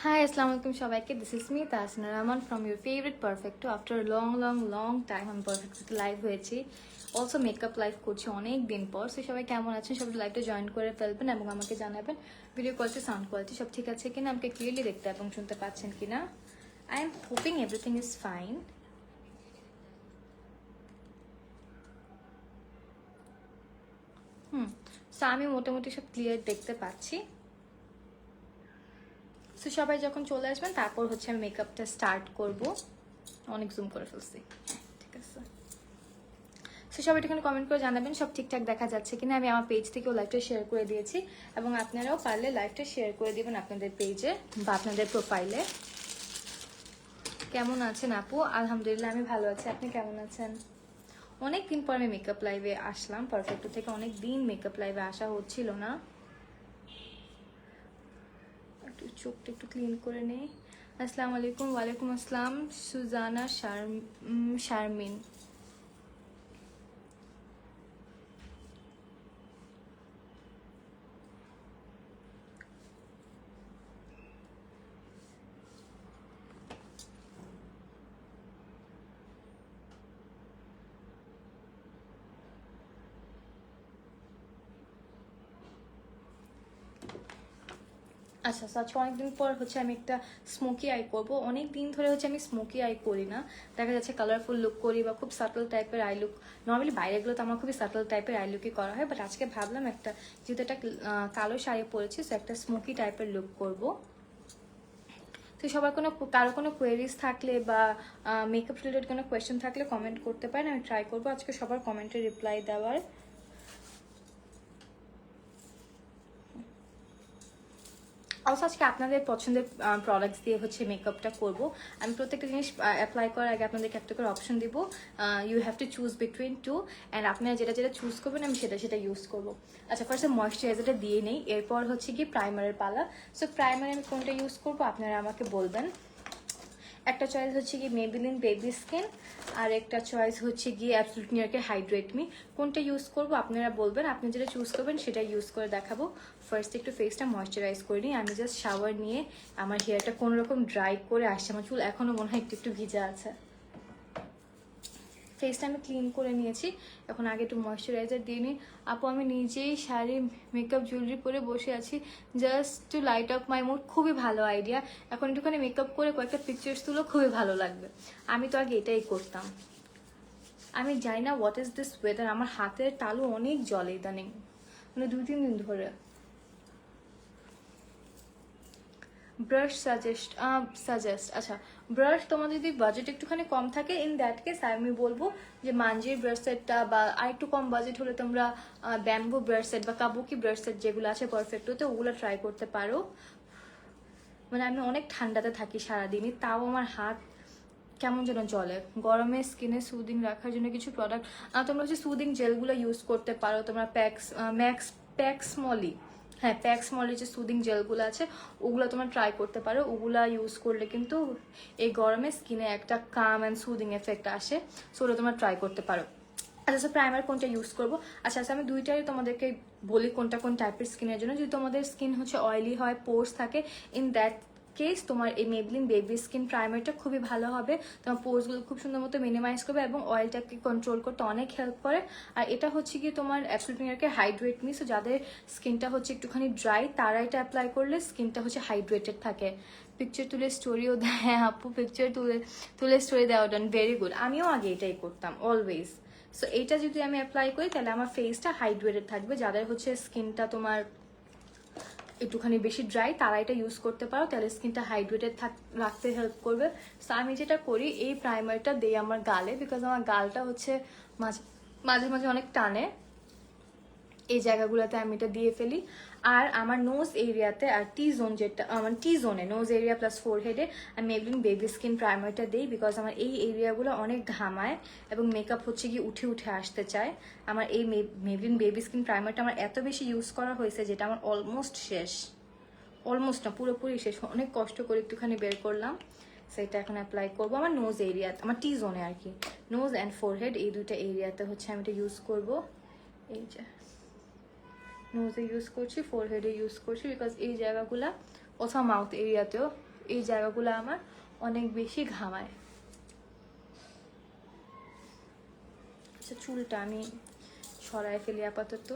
Hi, Assalamu alaikum সবাইকে. This is me Tasna Rahman from your favorite Perfecto. After a long time আমি Perfecto live হয়েছি. Also makeup live করছি অনেক দিন পর. সো সবাই কেমন আছেন? সবাই লাইভটা জয়েন করে ফেলবেন এবং আমাকে জানাবেন ভিডিও কোয়ালিটি, সাউন্ড কোয়ালিটি সব ঠিক আছে কিনা, আমাকে ক্লিয়ারলি দেখতে এবং শুনতে পাচ্ছেন কিনা. I am hoping everything is fine. So আমি মোটামুটি সব ক্লিয়ার দেখতে পাচ্ছি. সো সবাই যখন চলে আসবেন তারপর হচ্ছে আমি মেকআপটা স্টার্ট করব. অনেক জুম করে ফেলছি, ঠিক আছে. সো সবাই এখানে কমেন্ট করে জানাবেন সব ঠিকঠাক দেখা যাচ্ছে কিনা. আমি আমার পেজ থেকেও লাইভটা শেয়ার করে দিয়েছি এবং আপনারাও পারলে লাইভটা শেয়ার করে দিবেন আপনাদের পেজে বা আপনাদের প্রোফাইলে. কেমন আছেন আপু? আলহামদুলিল্লাহ আমি ভালো আছি. আপনি কেমন আছেন? অনেক দিন পর আমি মেকআপ লাইভে আসলাম. পারফেক্ট থেকে অনেক দিন মেকআপ লাইভে আসা হচ্ছিল না. একটু চোখটা একটু ক্লিন করে নেই. আসসালামু আলাইকুম. ওয়ালাইকুম আসসালাম সুজানা শারমিন. আচ্ছা, আজকে অনেকদিন পর হচ্ছে আমি একটা স্মোকি আই করবো. অনেক দিন ধরে হচ্ছে আমি স্মোকি আই করি না. দেখা যাচ্ছে কালারফুল লুক করি বা খুব সাটল টাইপের আই লুক. নর্মালি বাইরেগুলো তো আমার খুবই সাটল টাইপের আই লুকই করা হয়, বাট আজকে ভাবলাম একটা যেহেতু একটা কালো শাড়ি পরেছি, সো একটা স্মোকি টাইপের লুক করবো. তো সবার কারো কোনো কোয়েরিজ থাকলে বা মেকআপ রিলেটেড কোনো কোয়েশ্চেন থাকলে কমেন্ট করতে পারেন. আমি ট্রাই করবো আজকে সবার কমেন্টে রিপ্লাই দেওয়ার. অলসো আজকে আপনাদের পছন্দের প্রোডাক্টস দিয়ে হচ্ছে মেকআপটা করব. আমি প্রত্যেকটা জিনিস অ্যাপ্লাই করার আগে আপনাদেরকে একটা করে অপশন দিব. You have to choose between two, and আপনারা যেটা যেটা চুজ করবেন আমি সেটা ইউজ করব. আচ্ছা, ফার্স্টে ময়েশ্চারাইজারটা দিয়ে নেই, এরপর হচ্ছে কি প্রাইমারের পালা. সো প্রাইমারে আমি কোনটা ইউজ করব আপনারা আমাকে বলবেন. একটা চয়েস হচ্ছে কি মেবিলিন বেবি স্কিন, আর একটা চয়েস হচ্ছে গিয়ে অ্যাবসলিউট নিউইয়র্কের হাইড্রেট মি. কোনটা ইউজ করব আপনারা বলবেন. আপনি যেটা চুজ করবেন সেটা ইউজ করে দেখাবো. ফার্স্ট একটু ফেসটা ময়েশ্চারাইজ করে নিই. আমি জাস্ট শাওয়ার নিয়ে আমার হেয়ারটা কোনোরকম ড্রাই করে আসছে. আমার চুল এখনও মনে হয় একটু একটু ভিজা আছে. ফেসটা আমি ক্লিন করে নিয়েছি. এখন আগে একটু ময়েশ্চারাইজার দিয়ে নিই. আপু আমি নিজেই শাড়ি মেকআপ জুয়েলারি পরে বসে আছি just to light up my mood. খুবই ভালো আইডিয়া. এখন একটুখানি মেকআপ করে কয়েকটা পিকচার্স তুলো, খুবই ভালো লাগবে. আমি তো আগে এটাই করতাম. আমি জানি না হোয়াট ইজ দিস ওয়েদার, আমার হাতের তালু অনেক জলে ইদানিং, মানে 2-3 দিন ধরে. ব্রাশ সাজেস্ট আচ্ছা, ব্রাশ তোমার যদি বাজেট একটুখানি কম থাকে, ইন দ্যাট কেস আমি বলবো যে মাঞ্জির ব্রাশ সেটটা, বা আর একটু কম বাজেট হলে তোমরা ব্যাম্বু ব্রাশ সেট বা কাবুকি ব্রাশ সেট যেগুলো আছে পারফেক্টোতে, ওগুলো ট্রাই করতে পারো. মানে আমি অনেক ঠান্ডাতে থাকি সারাদিনই, তাও আমার হাত কেমন যেন চলে. গরমে স্কিনে সুদিং রাখার জন্য কিছু প্রোডাক্ট তোমরা হচ্ছে সুদিং জেলগুলো ইউজ করতে পারো. তোমরা প্যাক্সমলি, হ্যাঁ প্যাক্সমলির যে সুদিং জেলগুলো আছে ওগুলো তোমরা ট্রাই করতে পারো. ওগুলা ইউজ করলে কিন্তু এই গরমে স্কিনে একটা কাম অ্যান্ড সুদিং এফেক্ট আসে. সো ওটা তোমরা ট্রাই করতে পারো. আচ্ছা, প্রাইমার কোনটা ইউজ করবো? আচ্ছা আমি দুইটাই তোমাদেরকে বলি কোনটা কোন টাইপের স্কিনের জন্য. যদি তোমাদের স্কিন হচ্ছে অয়েলি হয়, পোর্স থাকে, ইন দ্যাট কেস তোমার এই মেবলিন বেবি স্কিন প্রাইমারটা খুবই ভালো হবে. তোমার পোর্সগুলো খুব সুন্দর মতো মিনিমাইজ করবে এবং অয়েলটাকে কন্ট্রোল করতে অনেক হেল্প করে. আর এটা হচ্ছে কি তোমার অ্যাবসলিউট নিউইয়র্কের হাইড্রেট মি. সো যাদের স্কিনটা হচ্ছে একটুখানি ড্রাই তারা এটা অ্যাপ্লাই করলে স্কিনটা হচ্ছে হাইড্রেটেড থাকে. পিকচার তুলে স্টোরিও দেয় আপু, পিকচার তুলে স্টোরি দেওয়া ডান, ভেরি গুড. আমিও আগে এটাই করতাম অলওয়েজ. সো এইটা যদি আমি অ্যাপ্লাই করি তাহলে আমার ফেসটা হাইড্রেটেড থাকবে. যাদের হচ্ছে স্কিনটা তোমার একটুখানি বেশি ড্রাই তারা এটা ইউজ করতে পারো, তাহলে স্কিনটা হাইড্রেটেড রাখতে হেল্প করবে. সো আমি যেটা করি এই প্রাইমারটা দিই আমার গালে, বিকজ আমার গালটা হচ্ছে মাঝে মাঝে অনেক টানে. এই জায়গাগুলোতে আমি এটা দিয়ে ফেলি. আর আমার নোজ এরিয়াতে আর টি জোন, যেটা আমার টি জোনে নোজ এরিয়া প্লাস ফোরহেডে আমি মেবলিন বেবি স্কিন প্রাইমারটা দিই, বিকজ আমার এই এরিয়াগুলো অনেক ঘামায় এবং মেকআপ হচ্ছে কি উঠে উঠে আসতে চায়. আমার এই মেবলিন বেবি স্কিন প্রাইমারটা আমার এত বেশি ইউজ করা হয়েছে যেটা আমার অলমোস্ট শেষ. অলমোস্ট না, পুরোপুরি শেষ. অনেক কষ্ট করে একটুখানি বের করলাম. সেটা এখন অ্যাপ্লাই করবো আমার নোজ এরিয়া, আমার টি জোনে আর কি. নোজ অ্যান্ড ফোরহেড এই দুইটা এরিয়াতে হচ্ছে আমি এটা ইউজ করবো. এই যে নোজে ইউজ করছি, ফোরহেডে ইউজ করছি, বিকজ এই জায়গাগুলা অথবা মাউথ এরিয়াতেও এই জায়গাগুলো আমার অনেক বেশি ঘামায়। আচ্ছা, চুলটা আমি সরাই ফেলি আপাতত।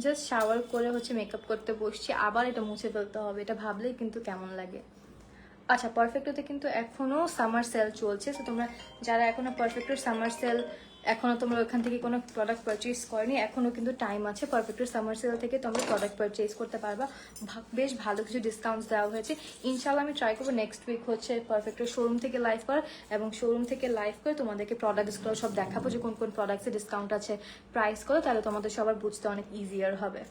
জাস্ট শাওয়ার করে হচ্ছে মেকআপ করতে বসছি, আবার এটা মুছে ফেলতে হবে, এটা ভাবলেই কিন্তু কেমন লাগে। আচ্ছা, পারফেক্টোতে কিন্তু এখনো সামার সেল চলছে, তো তোমরা যারা এখনো পারফেক্টোর সামার সেল এখনো তোমরা ওখান থেকে কোনো প্রোডাক্ট পারচেজ করনি, এখনো কিন্তু টাইম আছে। পারফেক্টোর সামার সেল থেকে তোমরা প্রোডাক্ট পারচেজ করতে পারবা, বেশ ভালো কিছু ডিসকাউন্টস দেওয়া হয়েছে। ইনশাল্লাহ আমি ট্রাই করবো নেক্সট উইক হচ্ছে পারফেক্টোর শোরুম থেকে লাইভ করার, এবং শোরুম থেকে লাইভ করে তোমাদেরকে প্রোডাক্টসগুলো সব দেখাবো যে কোন কোন প্রোডাক্টসে ডিসকাউন্ট আছে, প্রাইস করে, তাহলে তোমাদের সবার বুঝতে অনেক ইজিয়ার হবে।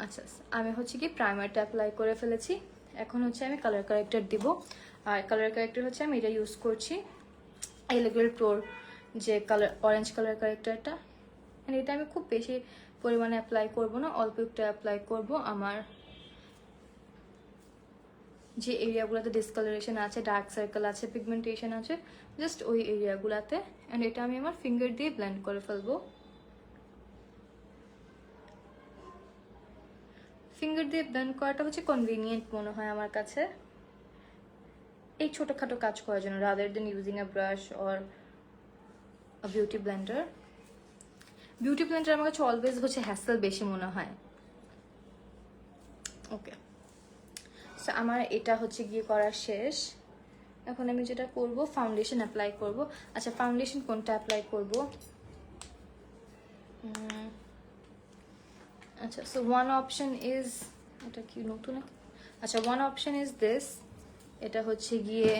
আচ্ছা, আমি হচ্ছে কি প্রাইমারটা অ্যাপ্লাই করে ফেলেছি, এখন হচ্ছে আমি কালার কারেক্টার দিব। আর কালার কারেক্টার হচ্ছে আমি এটা ইউজ করছি, এলিগেল প্রোর যে কালার অরেঞ্জ কালার কারেক্টারটা। এটা আমি খুব বেশি পরিমাণে অ্যাপ্লাই করব না, অল্প একটু অ্যাপ্লাই করব আমার যে এরিয়াগুলোতে ডিসকালারেশন আছে, ডার্ক সার্কেল আছে, পিগমেন্টেশন আছে, জাস্ট ওই এরিয়াগুলোতে। অ্যান্ড এটা আমি আমার ফিঙ্গার দিয়ে ব্লেন্ড করে ফেলবো। ফিঙ্গার দিয়ে ব্লেন্ড করাটা হচ্ছে কনভিনিয়েন্ট মনে হয় আমার কাছে এই ছোটোখাটো কাজ করার জন্য, rather than using a brush or a beauty Blender. Beauty Blender আমার কাছে অলওয়েজ হচ্ছে হ্যাসেল বেশি মনে হয়। ওকে, সো আমার এটা হচ্ছে গিয়ে করা শেষ। এখন আমি যেটা করব, ফাউন্ডেশন অ্যাপ্লাই করব। আচ্ছা, ফাউন্ডেশন কোনটা অ্যাপ্লাই করব? আচ্ছা, সো ওয়ান অপশন ইজ, এটা কি নতুন? আচ্ছা, ওয়ান অপশন ইজ দিস, এটা হচ্ছে গিয়ে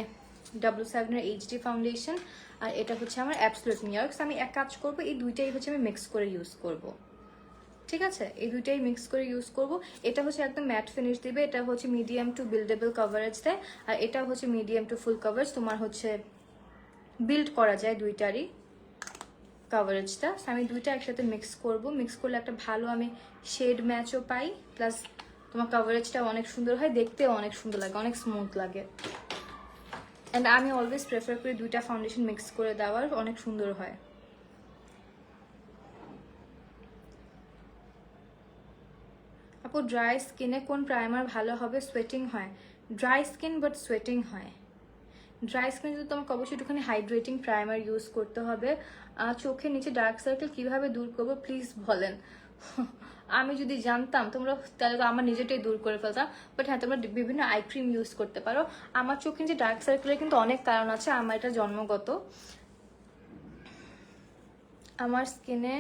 W7 এর এইচডি ফাউন্ডেশন, আর এটা হচ্ছে আমার অ্যাবসলিউট নিউইয়র্ক। আমি এক কাজ করব, এই দুইটাই হচ্ছে আমি মিক্স করে ইউজ করব, ঠিক আছে? এই দুইটাই মিক্স করে ইউজ করব। এটা হচ্ছে একদম ম্যাট ফিনিশ দিবে, এটা হচ্ছে মিডিয়াম টু বিল্ডেবল কভারেজ দেয়, আর এটা হচ্ছে মিডিয়াম টু ফুল কভারেজ, তোমার হচ্ছে বিল্ড করা যায় দুইটারই কভারেজটা। আমি দুইটা একসাথে মিক্স করব, মিক্স করলে একটা ভালো আমি শেড ম্যাচও পাই, প্লাস তোমার কভারেজটা অনেক সুন্দর হয়, দেখতেও অনেক সুন্দর লাগে, অনেক স্মুথ লাগে। অ্যান্ড আমি অলওয়েজ প্রেফার করি দুইটা ফাউন্ডেশন মিক্স করে দেওয়ার, অনেক সুন্দর হয়। আপু, ড্রাই স্কিনে কোন প্রাইমার ভালো হবে? সোয়েটিং হয় ড্রাই স্কিন, বাট সোয়েটিং হয়। ড্রাই স্কিনে যদি তোমাকে অবশ্যই একটুখানি হাইড্রেটিং প্রাইমার ইউজ করতে হবে। চোখের নিচে ডার্ক সার্কেল কিভাবে দূর করবো প্লিজ বলেন। আমি যদি জানতাম তোমরা, তাহলে তো আমার নিজেটাই দূর করে ফেলতাম। বাট হ্যাঁ, তোমরা বিভিন্ন আই ক্রিম ইউজ করতে পারো। আমার চোখের নিচে ডার্ক সার্কেলের কিন্তু অনেক কারণ আছে, আমার এটা জন্মগত। আমার স্কিনে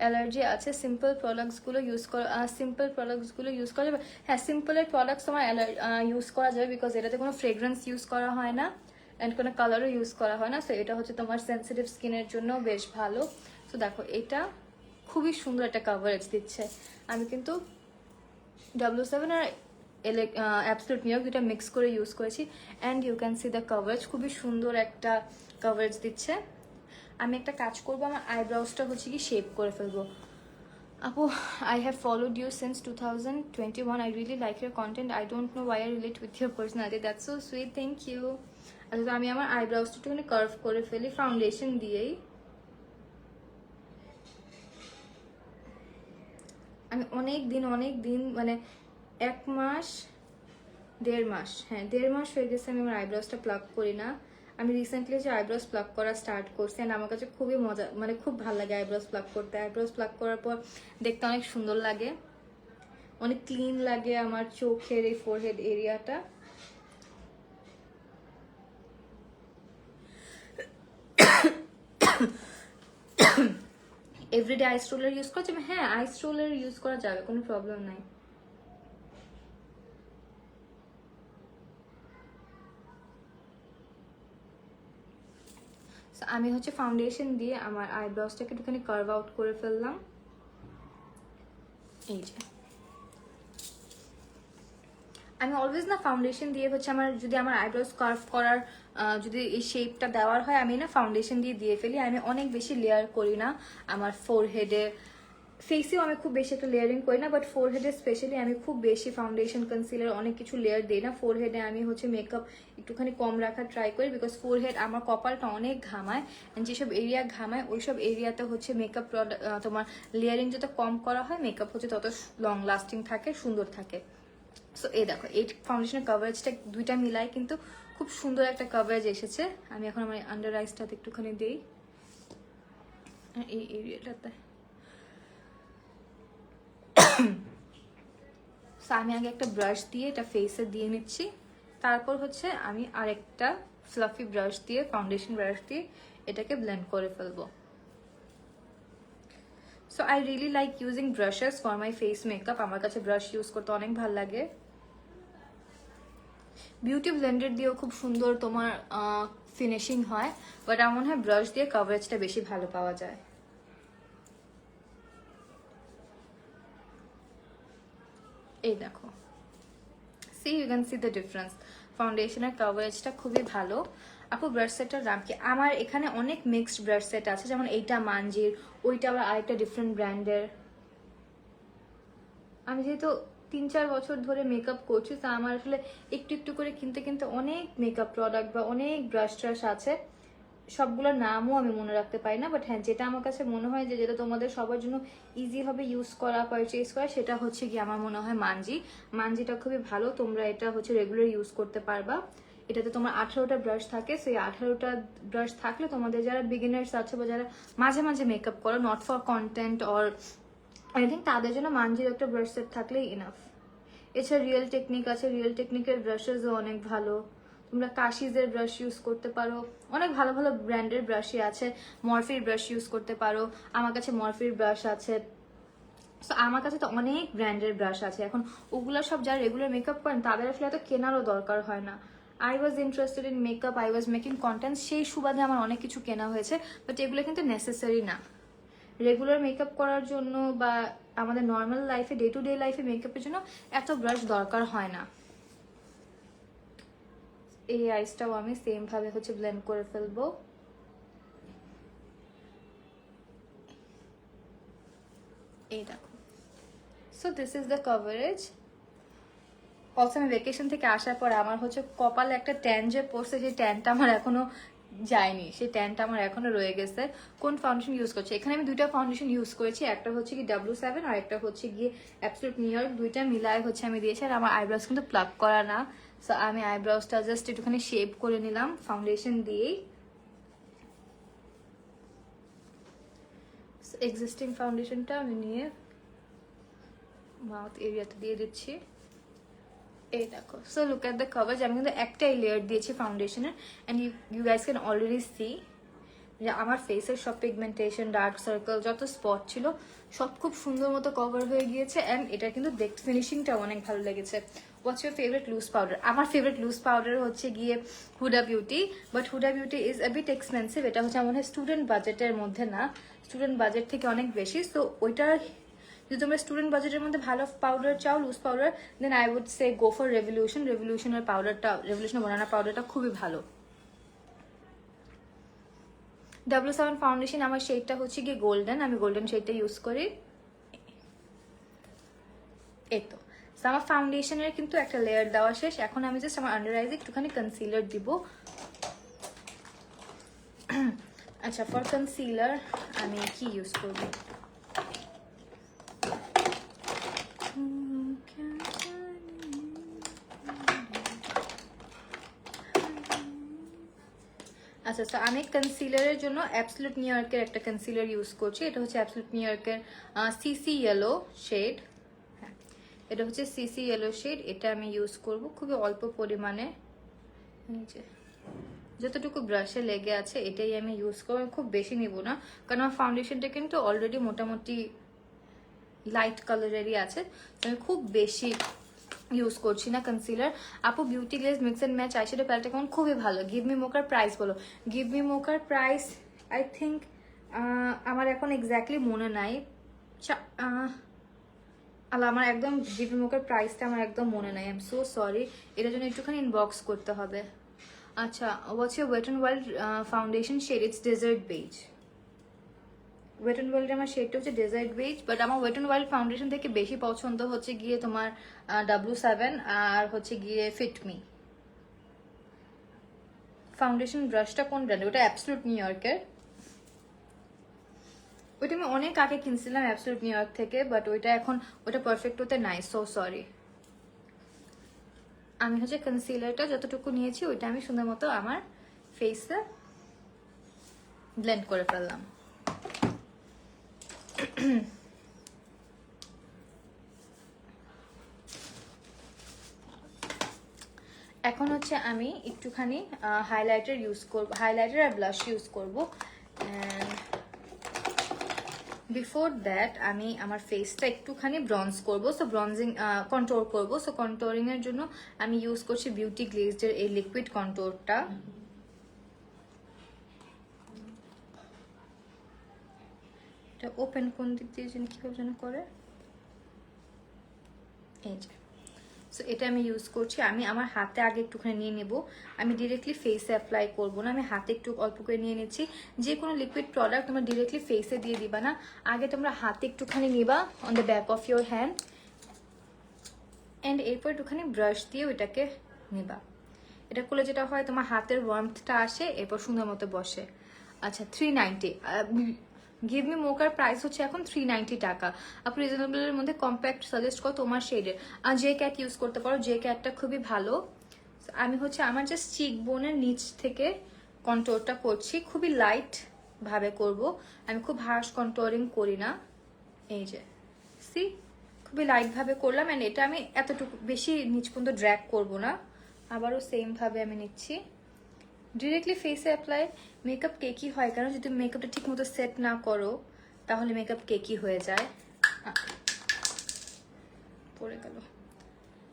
অ্যালার্জি আছে, সিম্পল প্রোডাক্টসগুলো ইউজ করা, যাবে? হ্যাঁ, সিম্পলের প্রোডাক্টস তোমার ইউজ করা যাবে, বিকজ এটাতে কোনো ফ্রেগ্রেন্স ইউজ করা হয় না, অ্যান্ড কোনো কালারও ইউজ করা হয় না। সো এটা হচ্ছে তোমার সেন্সিটিভ স্কিনের জন্য বেশ ভালো। সো দেখো, এটা খুবই সুন্দর একটা কাভারেজ দিচ্ছে। আমি কিন্তু W7 আর অ্যাবসলিউট নিউইয়র্ক দুটা মিক্স করে ইউজ করেছি, and you can see the coverage, খুবই সুন্দর একটা কাভারেজ দিচ্ছে। আমি একটা কাজ করবো, আমার আইব্রাউজটা হচ্ছে কি শেপ করে ফেলবো। আপু, I have followed you since 2021. I really like your content. I don't know why I relate with your personality. That's so sweet. Thank you. আচ্ছা, আমি আমার আইব্রাউজটা একটুখানি কার্ভ করে ফেলি ফাউন্ডেশন দিয়েই। আমি অনেক দিন মানে 1 মাস 1.5 মাস, হ্যাঁ 1.5 মাস হয়ে গেছে আমি আমার আইব্রাউজটা প্লাগ করি না। আমি রিসেন্টলি যে আইব্রাউজ প্লাগ করা স্টার্ট করছি, অ্যান্ড আমার কাছে খুবই মজা, মানে খুব ভালো লাগে আইব্রাউজ প্লাগ করতে। আইব্রাউজ প্লাগ করার পর দেখতে অনেক সুন্দর লাগে, অনেক ক্লিন লাগে আমার চোখের এই ফোরহেড এরিয়াটা। এভরিডে আইস রোলার ইউজ করা যাবে? হ্যাঁ, আইস রোলার ইউজ করা যাবে, কোনো প্রবলেম নাই। আমি হচ্ছে ফাউন্ডেশন দিয়ে আমার আইব্রাউজটাকে একটুখানি কার্ভ আউট করে ফেললাম, এই যে। আমি অলওয়েজ না ফাউন্ডেশন দিয়ে হচ্ছে আমার, যদি আমার আইব্রাউজ কার্ভ করার যদি এই শেপটা দেওয়ার হয়, আমি না ফাউন্ডেশন দিয়ে ফেলি। আমি অনেক বেশি লেয়ার করি না আমার ফোরহেডে ফেসেও আমি খুব বেশি একটা লেয়ারিং করি না, বাট ফোরহেডে স্পেশালি আমি খুব বেশি ফাউন্ডেশন কনসিলার অনেক কিছু লেয়ার দিই না। ফোরহেডে আমি হচ্ছে মেকআপ একটুখানি কম রাখার ট্রাই করি, বিকজ ফোরহেড আমার কপালটা অনেক ঘামায়, যেসব এরিয়া ঘামায় ওইসব এরিয়াতে হচ্ছে মেকআপ প্রোডাক্ট তোমার লেয়ারিং যত কম করা হয় মেকআপ হচ্ছে তত লং লাস্টিং থাকে, সুন্দর থাকে। সো এই দেখো এই ফাউন্ডেশনের কভারেজটা দুইটা মিলাই কিন্তু খুব সুন্দর একটা কভারেজ এসেছে। আমি এখন আমার আন্ডার আইসটাতে একটুখানি দিই এই এরিয়াটাতে। সো আমি আগে একটা ব্রাশ দিয়ে এটা ফেসে দিয়ে নিচ্ছি, তারপর হচ্ছে আমি আরেকটা ফ্লাফি ব্রাশ দিয়ে ফাউন্ডেশন ব্রাশ দিয়ে এটাকে ব্লেন্ড করে ফেলবো। So I really like using brushes for my face makeup. আমার কাছে ব্রাশ ইউজ করতে অনেক ভালো লাগে। বিউটি ব্লেন্ডার দিয়েও খুব সুন্দর তোমার ফিনিশিং হয়, বাট আমার মনে হয় ব্রাশ দিয়ে কভারেজটা বেশি ভালো পাওয়া যায়। এই দেখো, see you can see the difference. ফাউন্ডেশনের কভারেজটা খুবই ভালো। আপু ব্রাশ সেটটার দাম কি? আমার এখানে অনেক মিক্সড ব্রাশ সেট আছে, যেমন এইটা মানজির, ওইটা আবার আরেকটা ডিফারেন্ট ব্র্যান্ডের। আমি যেহেতু 3-4 বছর ধরে মেকআপ করছি, তা আমার আসলে একটু একটু করে কিনতে কিনতে অনেক মেকআপ প্রোডাক্ট বা অনেক ব্রাশ ট্রাশ আছে, সবগুলোর নামও আমি মনে রাখতে পারি না। বাট হ্যাঁ, যেটা আমার কাছে মনে হয় যে যেটা তোমাদের সবার জন্য ইজি হবে ইউজ করা, পারচেজ করা, সেটা হচ্ছে কি আমার মনে হয় মানজিটা খুবই ভালো। তোমরা এটা হচ্ছে রেগুলার ইউজ করতে পারবা। এটাতে তোমার 18টা ব্রাশ থাকে। সেই 18টা ব্রাশ থাকলে তোমাদের যারা বিগিনার্স আছে বা যারা মাঝে মাঝে মেকআপ করো, not for content or anything, তাদের জন্য মানজির একটা ব্রাশ সেট থাকলেই ইনাফ। এছাড়া রিয়েল টেকনিক আছে, রিয়েল টেকনিকের ব্রাশেসও অনেক ভালো। তোমরা কাশিজের ব্রাশ ইউজ করতে পারো, অনেক ভালো ভালো ব্র্যান্ডের ব্রাশই আছে। মরফির ব্রাশ ইউজ করতে পারো, আমার কাছে মরফির ব্রাশ আছে। সো আমার কাছে তো অনেক ব্র্যান্ডের ব্রাশ আছে। এখন ওগুলো সব যারা রেগুলার মেকআপ করেন তাদের আসলে এত কেনারও দরকার হয় না। I was interested in makeup, I was making content, সেই সুবাদে আমার অনেক কিছু কেনা হয়েছে, বাট এগুলো কিন্তু নেসেসারি না রেগুলার মেকআপ করার জন্য বা আমাদের নর্মাল লাইফে, ডে টু ডে লাইফে মেকআপের জন্য এত ব্রাশ দরকার হয় না। এই আইসটাও আমি সেম ভাবে হচ্ছে ব্লেন্ড করে ফেলবো। এই দেখো, so this is the coverage. Also আমি ভ্যাকেশন থেকে আসার পর আমার হচ্ছে কপালে একটা ট্যান যে পড়ছে, সেই ট্যানটা আমার এখনো যায়নি, সেই ট্যানটা আমার এখনো রয়ে গেছে। কোন ফাউন্ডেশন ইউজ করছি? এখানে আমি দুইটা ফাউন্ডেশন ইউজ করেছি, একটা হচ্ছে কি W7 আর একটা হচ্ছে গিয়ে অ্যাবসলিউট নিউ ইয়র্ক। দুইটা মিলায় হচ্ছে আমি দিয়েছি। আর আমার আইব্রাউজ কিন্তু প্লাগ করা না, সো আমি আইব্রাউজটা জাস্ট একটুখানি শেপ করে নিলাম ফাউন্ডেশন দিয়েই। এক্সিস্টিং ফাউন্ডেশনটা আমি নিয়ে মাউথ এরিয়াতে দিয়ে দিচ্ছি। এই দেখো, so look at the coverage. আমি কিন্তু একটাই লেয়ার দিয়েছি ফাউন্ডেশনের, and you guys can already see যে আমার ফেসের সব পিগমেন্টেশন, ডার্ক সার্কেল, যত স্পট ছিল সব খুব সুন্দর মতো কভার হয়ে গিয়েছে। অ্যান্ড এটা কিন্তু দেখতে ফিনিশিংটাও অনেক ভালো লেগেছে। What's your favourite loose powder? আমার ফেভারিট লুজ পাউডার হচ্ছে গিয়ে Huda Beauty, but Huda Beauty is a bit expensive. এটা হচ্ছে আমার স্টুডেন্ট বাজেটের মধ্যে না, স্টুডেন্ট বাজেট থেকে অনেক বেশি। সো ওইটার যদি তোমরা স্টুডেন্ট বাজেটের মধ্যে ভালো পাউডার চাও, loose powder, then I would say go for রেভলিউশনের পাউডারটা, রেভলিউশনের বানানা পাউডারটা খুবই ভালো। W7 ফাউন্ডেশন আমার শেডটা হচ্ছে গিয়ে গোল্ডেন, আমি গোল্ডেন শেডটা ইউজ করি। এই তো আমার ফাউন্ডেশনের কিন্তু একটা লেয়ার দেওয়া শেষ। এখন আমি জাস্ট আমার আন্ডার আইজে একটুখানি কনসিলার দিব। আচ্ছা, ফর কনসিলার আমি কি ইউজ করব? আচ্ছা, তো আমি কনসিলারের জন্য অ্যাবসলিউট নিউ ইয়র্কের একটা কনসিলার ইউজ করছি। এটা হচ্ছে অ্যাবসলিউট নিউ ইয়র্কের সিসি ইয়েলো শেড। হ্যাঁ, এটা হচ্ছে সিসি ইয়েলো শেড। এটা আমি ইউজ করব খুবই অল্প পরিমাণে, যতটুকু ব্রাশে লেগে আছে এটাই আমি ইউজ করব, খুব বেশি নিব না, কারণ আমার ফাউন্ডেশনটা কিন্তু অলরেডি মোটামুটি লাইট কালারেরই আছে, আমি খুব বেশি ইউজ করছি না কনসিলার। আপু beauty glaze mix and match eyeshadow প্যালেটটা কেমন? খুবই ভালো। গিভ মি মোকার প্রাইস বলো। গিভ মি মোকার প্রাইস আই থিঙ্ক আমার এখন এক্স্যাক্টলি মনে নাই। আল্লাহ, আমার একদম গিভ মি মোকার প্রাইসটা আমার একদম মনে নাই। আই এম সো সরি, এটার জন্য একটুখানি ইনবক্স করতে হবে। আচ্ছা, what's your Wet and Wild foundation shade? It's Desert Beige. Wet and Wild আমার শেডটা হচ্ছে ডেজার্ট বেজ, বাট আমার ওয়েট অ্যান্ড ওয়াইল্ড ফাউন্ডেশন থেকে বেশি পছন্দ হচ্ছে গিয়ে তোমার W7 আর হচ্ছে গিয়ে ফিটমি। ফাউন্ডেশন ব্রাশটা কোন ব্র্যান্ড? ওটা অ্যাবসলিউট নিউ ইয়র্কের। ওইটা আমি অনেক আগে কিনছিলাম অ্যাবসলিউট নিউ ইয়র্ক থেকে, বাট ওইটা এখন ওটা পারফেক্ট হতে নাই, সো সরি। আমি হচ্ছে কনসিলারটা যতটুকু নিয়েছি ওইটা আমি সুন্দর মতো আমার ফেসে ব্লেন্ড করে ফেললাম। এখন হচ্ছে আমি একটুখানি হাইলাইটার ইউজ করব, হাইলাইটার আর ব্লাশ ইউজ করব। বিফোর দ্যাট আমি আমার ফেসটা একটুখানি ব্রঞ্জ করব, সো ব্রঞ্জিং কন্ট্রোল করব। সো কন্ট্রোলিং এর জন্য আমি ইউজ করছি বিউটি গ্লেজডের এই লিকুইড কন্ট্রোলটা। এটা ওপেন কোন দিক দিয়ে যেন কিভাবে যেন করে, এই যে। সো এটা আমি ইউজ করছি। আমি আমার হাতে আগে একটুখানি নিয়ে নেব, আমি ডিরেক্টলি ফেসে অ্যাপ্লাই করব না, আমি হাতে একটু অল্প করে নিয়ে নিচ্ছি। যে কোনো লিকুইড প্রোডাক্ট তোমরা ডিরেক্টলি ফেসে দিয়ে দিবা না, আগে তোমরা হাতে একটুখানি নিবা on the back of your hand, and এরপর একটুখানি ব্রাশ দিয়ে ওইটাকে নিবা। এটা করলে যেটা হয় তোমার হাতের ওয়ার্মথটা আসে, এরপর সুন্দর মতো বসে। আচ্ছা 390 গিভ মি মোকার প্রাইস হচ্ছে এখন 390 টাকা। আপনি রিজনেবলের মধ্যে কম্প্যাক্ট সাজেস্ট করো তোমার শেডের। আর যে ক্যাট ইউজ করতে পারো, যে ক্যাটটা খুবই ভালো। আমি হচ্ছে আমার জাস্ট চিক বোনের নিচ থেকে কন্ট্রোলটা করছি, খুবই লাইট ভাবে করব, আমি খুব হার্শ কন্ট্রোলিং করি না। এই যে সি খুবই লাইট ভাবে করলাম, এন্ড এটা আমি এতটুকু বেশি নিচ পর্যন্ত ড্র্যাগ করব না। আবারও সেম ভাবে আমি নিচ্ছি ডিরেক্টলি ফেসে অ্যাপ্লাই। মেকআপ কেকি হয় কারণ যদি মেকআপটা ঠিক মতো সেট না করো তাহলে মেকআপ কেকি হয়ে যায়। পড়ে গেল।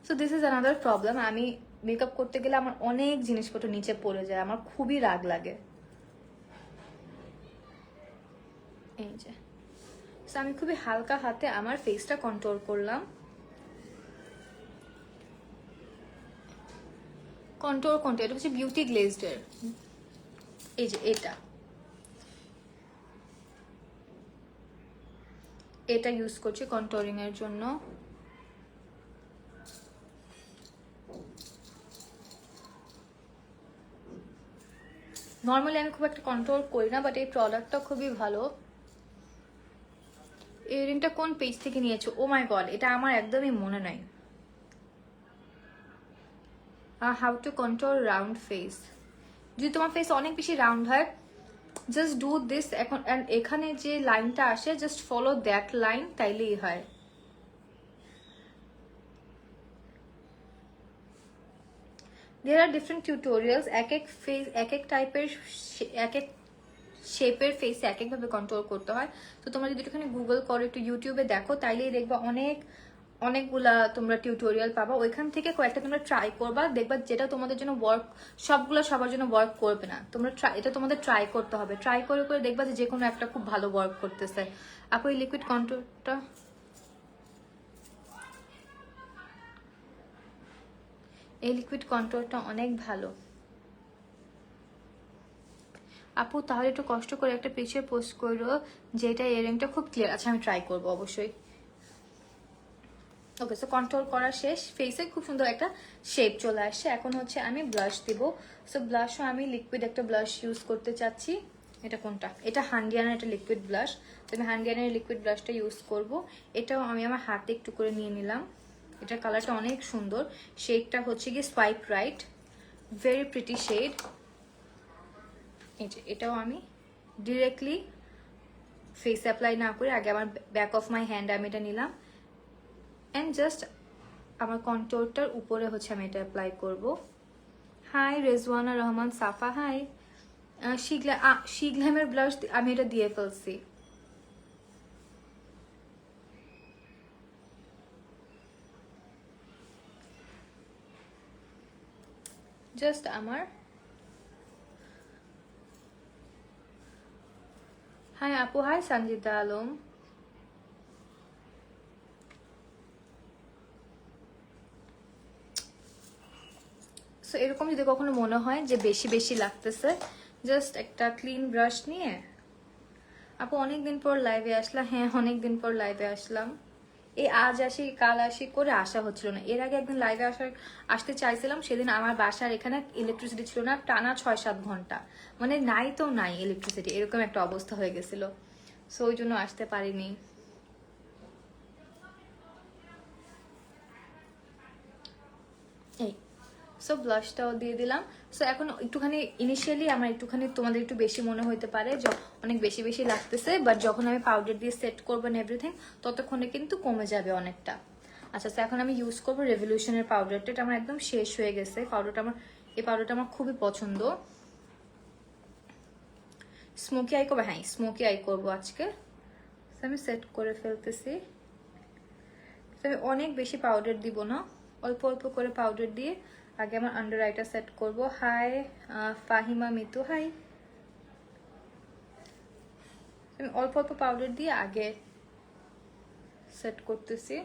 So this is another problem, আমি মেকআপ করতে গেলে আমার অনেক জিনিসপত্র নিচে পড়ে যায়, আমার খুবই রাগ লাগে। এই যে সো আমি খুবই হালকা হাতে আমার ফেসটা কন্ট্রোল করলাম। কন্ট্রোল কোনটা? এটা হচ্ছে বিউটি গ্লেজডের, এই যে এটা, এটা ইউজ করছি কন্ট্রোলিং এর জন্য। নর্মালি আমি খুব একটা কন্ট্রোল করি না, বাট এই প্রোডাক্টটা খুবই ভালো। ইয়ারিংটা কোন পেজ থেকে নিয়েছো? ও মাই গড, এটা আমার একদমই মনে নাই। How to control round face. যদি তোমার ফেস অনেক বেশি রাউন্ড হয়, জাস্ট ডু দিস। এখন এখানে যে লাইনটা আসে জাস্ট ফলো দ্যাট লাইন, তাইলেই হয়। দেয়ার আর ডিফারেন্ট টিউটোরিয়ালস, এক এক ফেস এক এক টাইপের, এক এক শেপের ফেসে এক একভাবে কন্ট্রোল করতে হয়। তো তোমরা যদি একটুখানি গুগল করো, একটু ইউটিউবে দেখো, তাইলেই দেখবা অনেকগুলা তোমরা টিউটোরিয়াল পাবা। ওইখান থেকে কয়েকটা তোমরা ট্রাই করবা, দেখবা যেটা তোমাদের জন্য ওয়ার্ক, সবগুলো সবার জন্য ওয়ার্ক করবে না। তোমরা এটা তোমাদের ট্রাই করতে হবে, ট্রাই করে করে দেখবা যে কোনো একটা খুব ভালো ওয়ার্ক করতেছে। আপু এই লিকুইড কন্ট্রোলটা, এই লিকুইড কন্ট্রোলটা অনেক ভালো। আপু তাহলে একটু কষ্ট করে একটা পিকচার পোস্ট করো যেটা ইয়ারিংটা খুব ক্লিয়ার। আচ্ছা আমি ট্রাই করবো অবশ্যই। ওকে, সো কন্ট্রোল করা শেষ, ফেসে খুব সুন্দর একটা শেপ চলে আসছে। এখন হচ্ছে আমি ব্লাশ দিব। সো ব্লাশও আমি লিকুইড একটা ব্লাশ ইউজ করতে চাচ্ছি। এটা কোনটা? এটা হান্ডিয়ানের একটা লিকুইড ব্লাশ। তো আমি হান্ডিয়ানের লিকুইড ব্লাশটা ইউজ করব। এটাও আমি আমার হাতে একটু করে নিয়ে নিলাম। এটার কালারটা অনেক সুন্দর, শেডটা হচ্ছে গিয়ে Swipe Right, very pretty shade. এই যে এটাও আমি ডিরেক্টলি ফেস অ্যাপ্লাই না করে আগে আমার ব্যাক অফ মাই হ্যান্ড আমি এটা নিলাম, অ্যান্ড জাস্ট আমার কন্ট্রোলটার উপরে হচ্ছে আমি এটা অ্যাপ্লাই করব। হাই রেজওয়ানা রহমান সাফা, হাই। শিগলামের ব্লাশ আমি এটা দিয়ে ফেলছি। জাস্ট আমার, হাই আপু, হাই সঞ্জিতা আলম। সো এরকম যদি কখনো মনে হয় যে বেশি বেশি লাগতেছে, জাস্ট একটা ক্লিন ব্রাশ নিয়ে আপু অনেকদিন পর লাইভে আসলাম। হ্যাঁ অনেকদিন পর লাইভে আসলাম। এই আজ আসি কাল আসি করে আসা হচ্ছিল না। এর আগে একদিন লাইভে আসতে চাইছিলাম, সেদিন আমার বাসার এখানে ইলেকট্রিসিটি ছিল না টানা 6-7 ঘন্টা, মানে নাই তো নাই ইলেকট্রিসিটি, এরকম একটা অবস্থা হয়ে গেছিল। সো ওই জন্য আসতে পারিনি। এই সো ব্লাশটাও দিয়ে দিলাম। সো এখন একটুখানি ইনিশিয়ালি আমার একটুখানি তোমাদের একটু বেশি মনে হতে পারে, অনেক বেশি বেশি লাগতেছে, বাট যখন আমি পাউডার দিয়ে সেট করবো না এভরিথিং ততক্ষণে কিন্তু কমে যাবে অনেকটা। আচ্ছা তো এখন আমি ইউজ করবো রেভলিউশনের পাউডারটা। এটা আমার একদম শেষ হয়ে গেছে পাউডারটা। এই পাউডারটা আমার খুবই পছন্দ। স্মোকি আই করবো, হ্যাঁ স্মোকি আই করবো আজকে। আমি সেট করে ফেলতেছি। আমি অনেক বেশি পাউডার দিব না, অল্প অল্প করে পাউডার দিয়ে আগে আমার আন্ডার আইটা সেট করব। Hi Fahima Mitu, hi. আমি অল্প অল্প পাউডার দিয়ে আগে সেট করতেছি।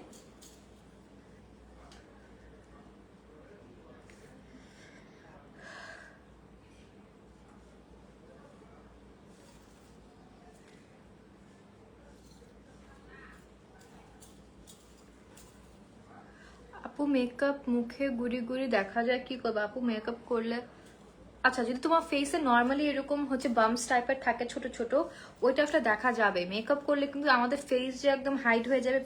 আপু মেকআপ মুখে গুড়ি গুড়ি দেখা যায়, কি করবো আপু মেকআপ করলে? আচ্ছা যদি তোমার ফেসে নর্মালি এরকম হচ্ছে বাম্পস টাইপের থাকে ছোট ছোট, ওইটা আসলে দেখা যাবে। মেকআপ করলে কিন্তু আমাদের ফেস যে একদম হাইড হয়ে যাবে,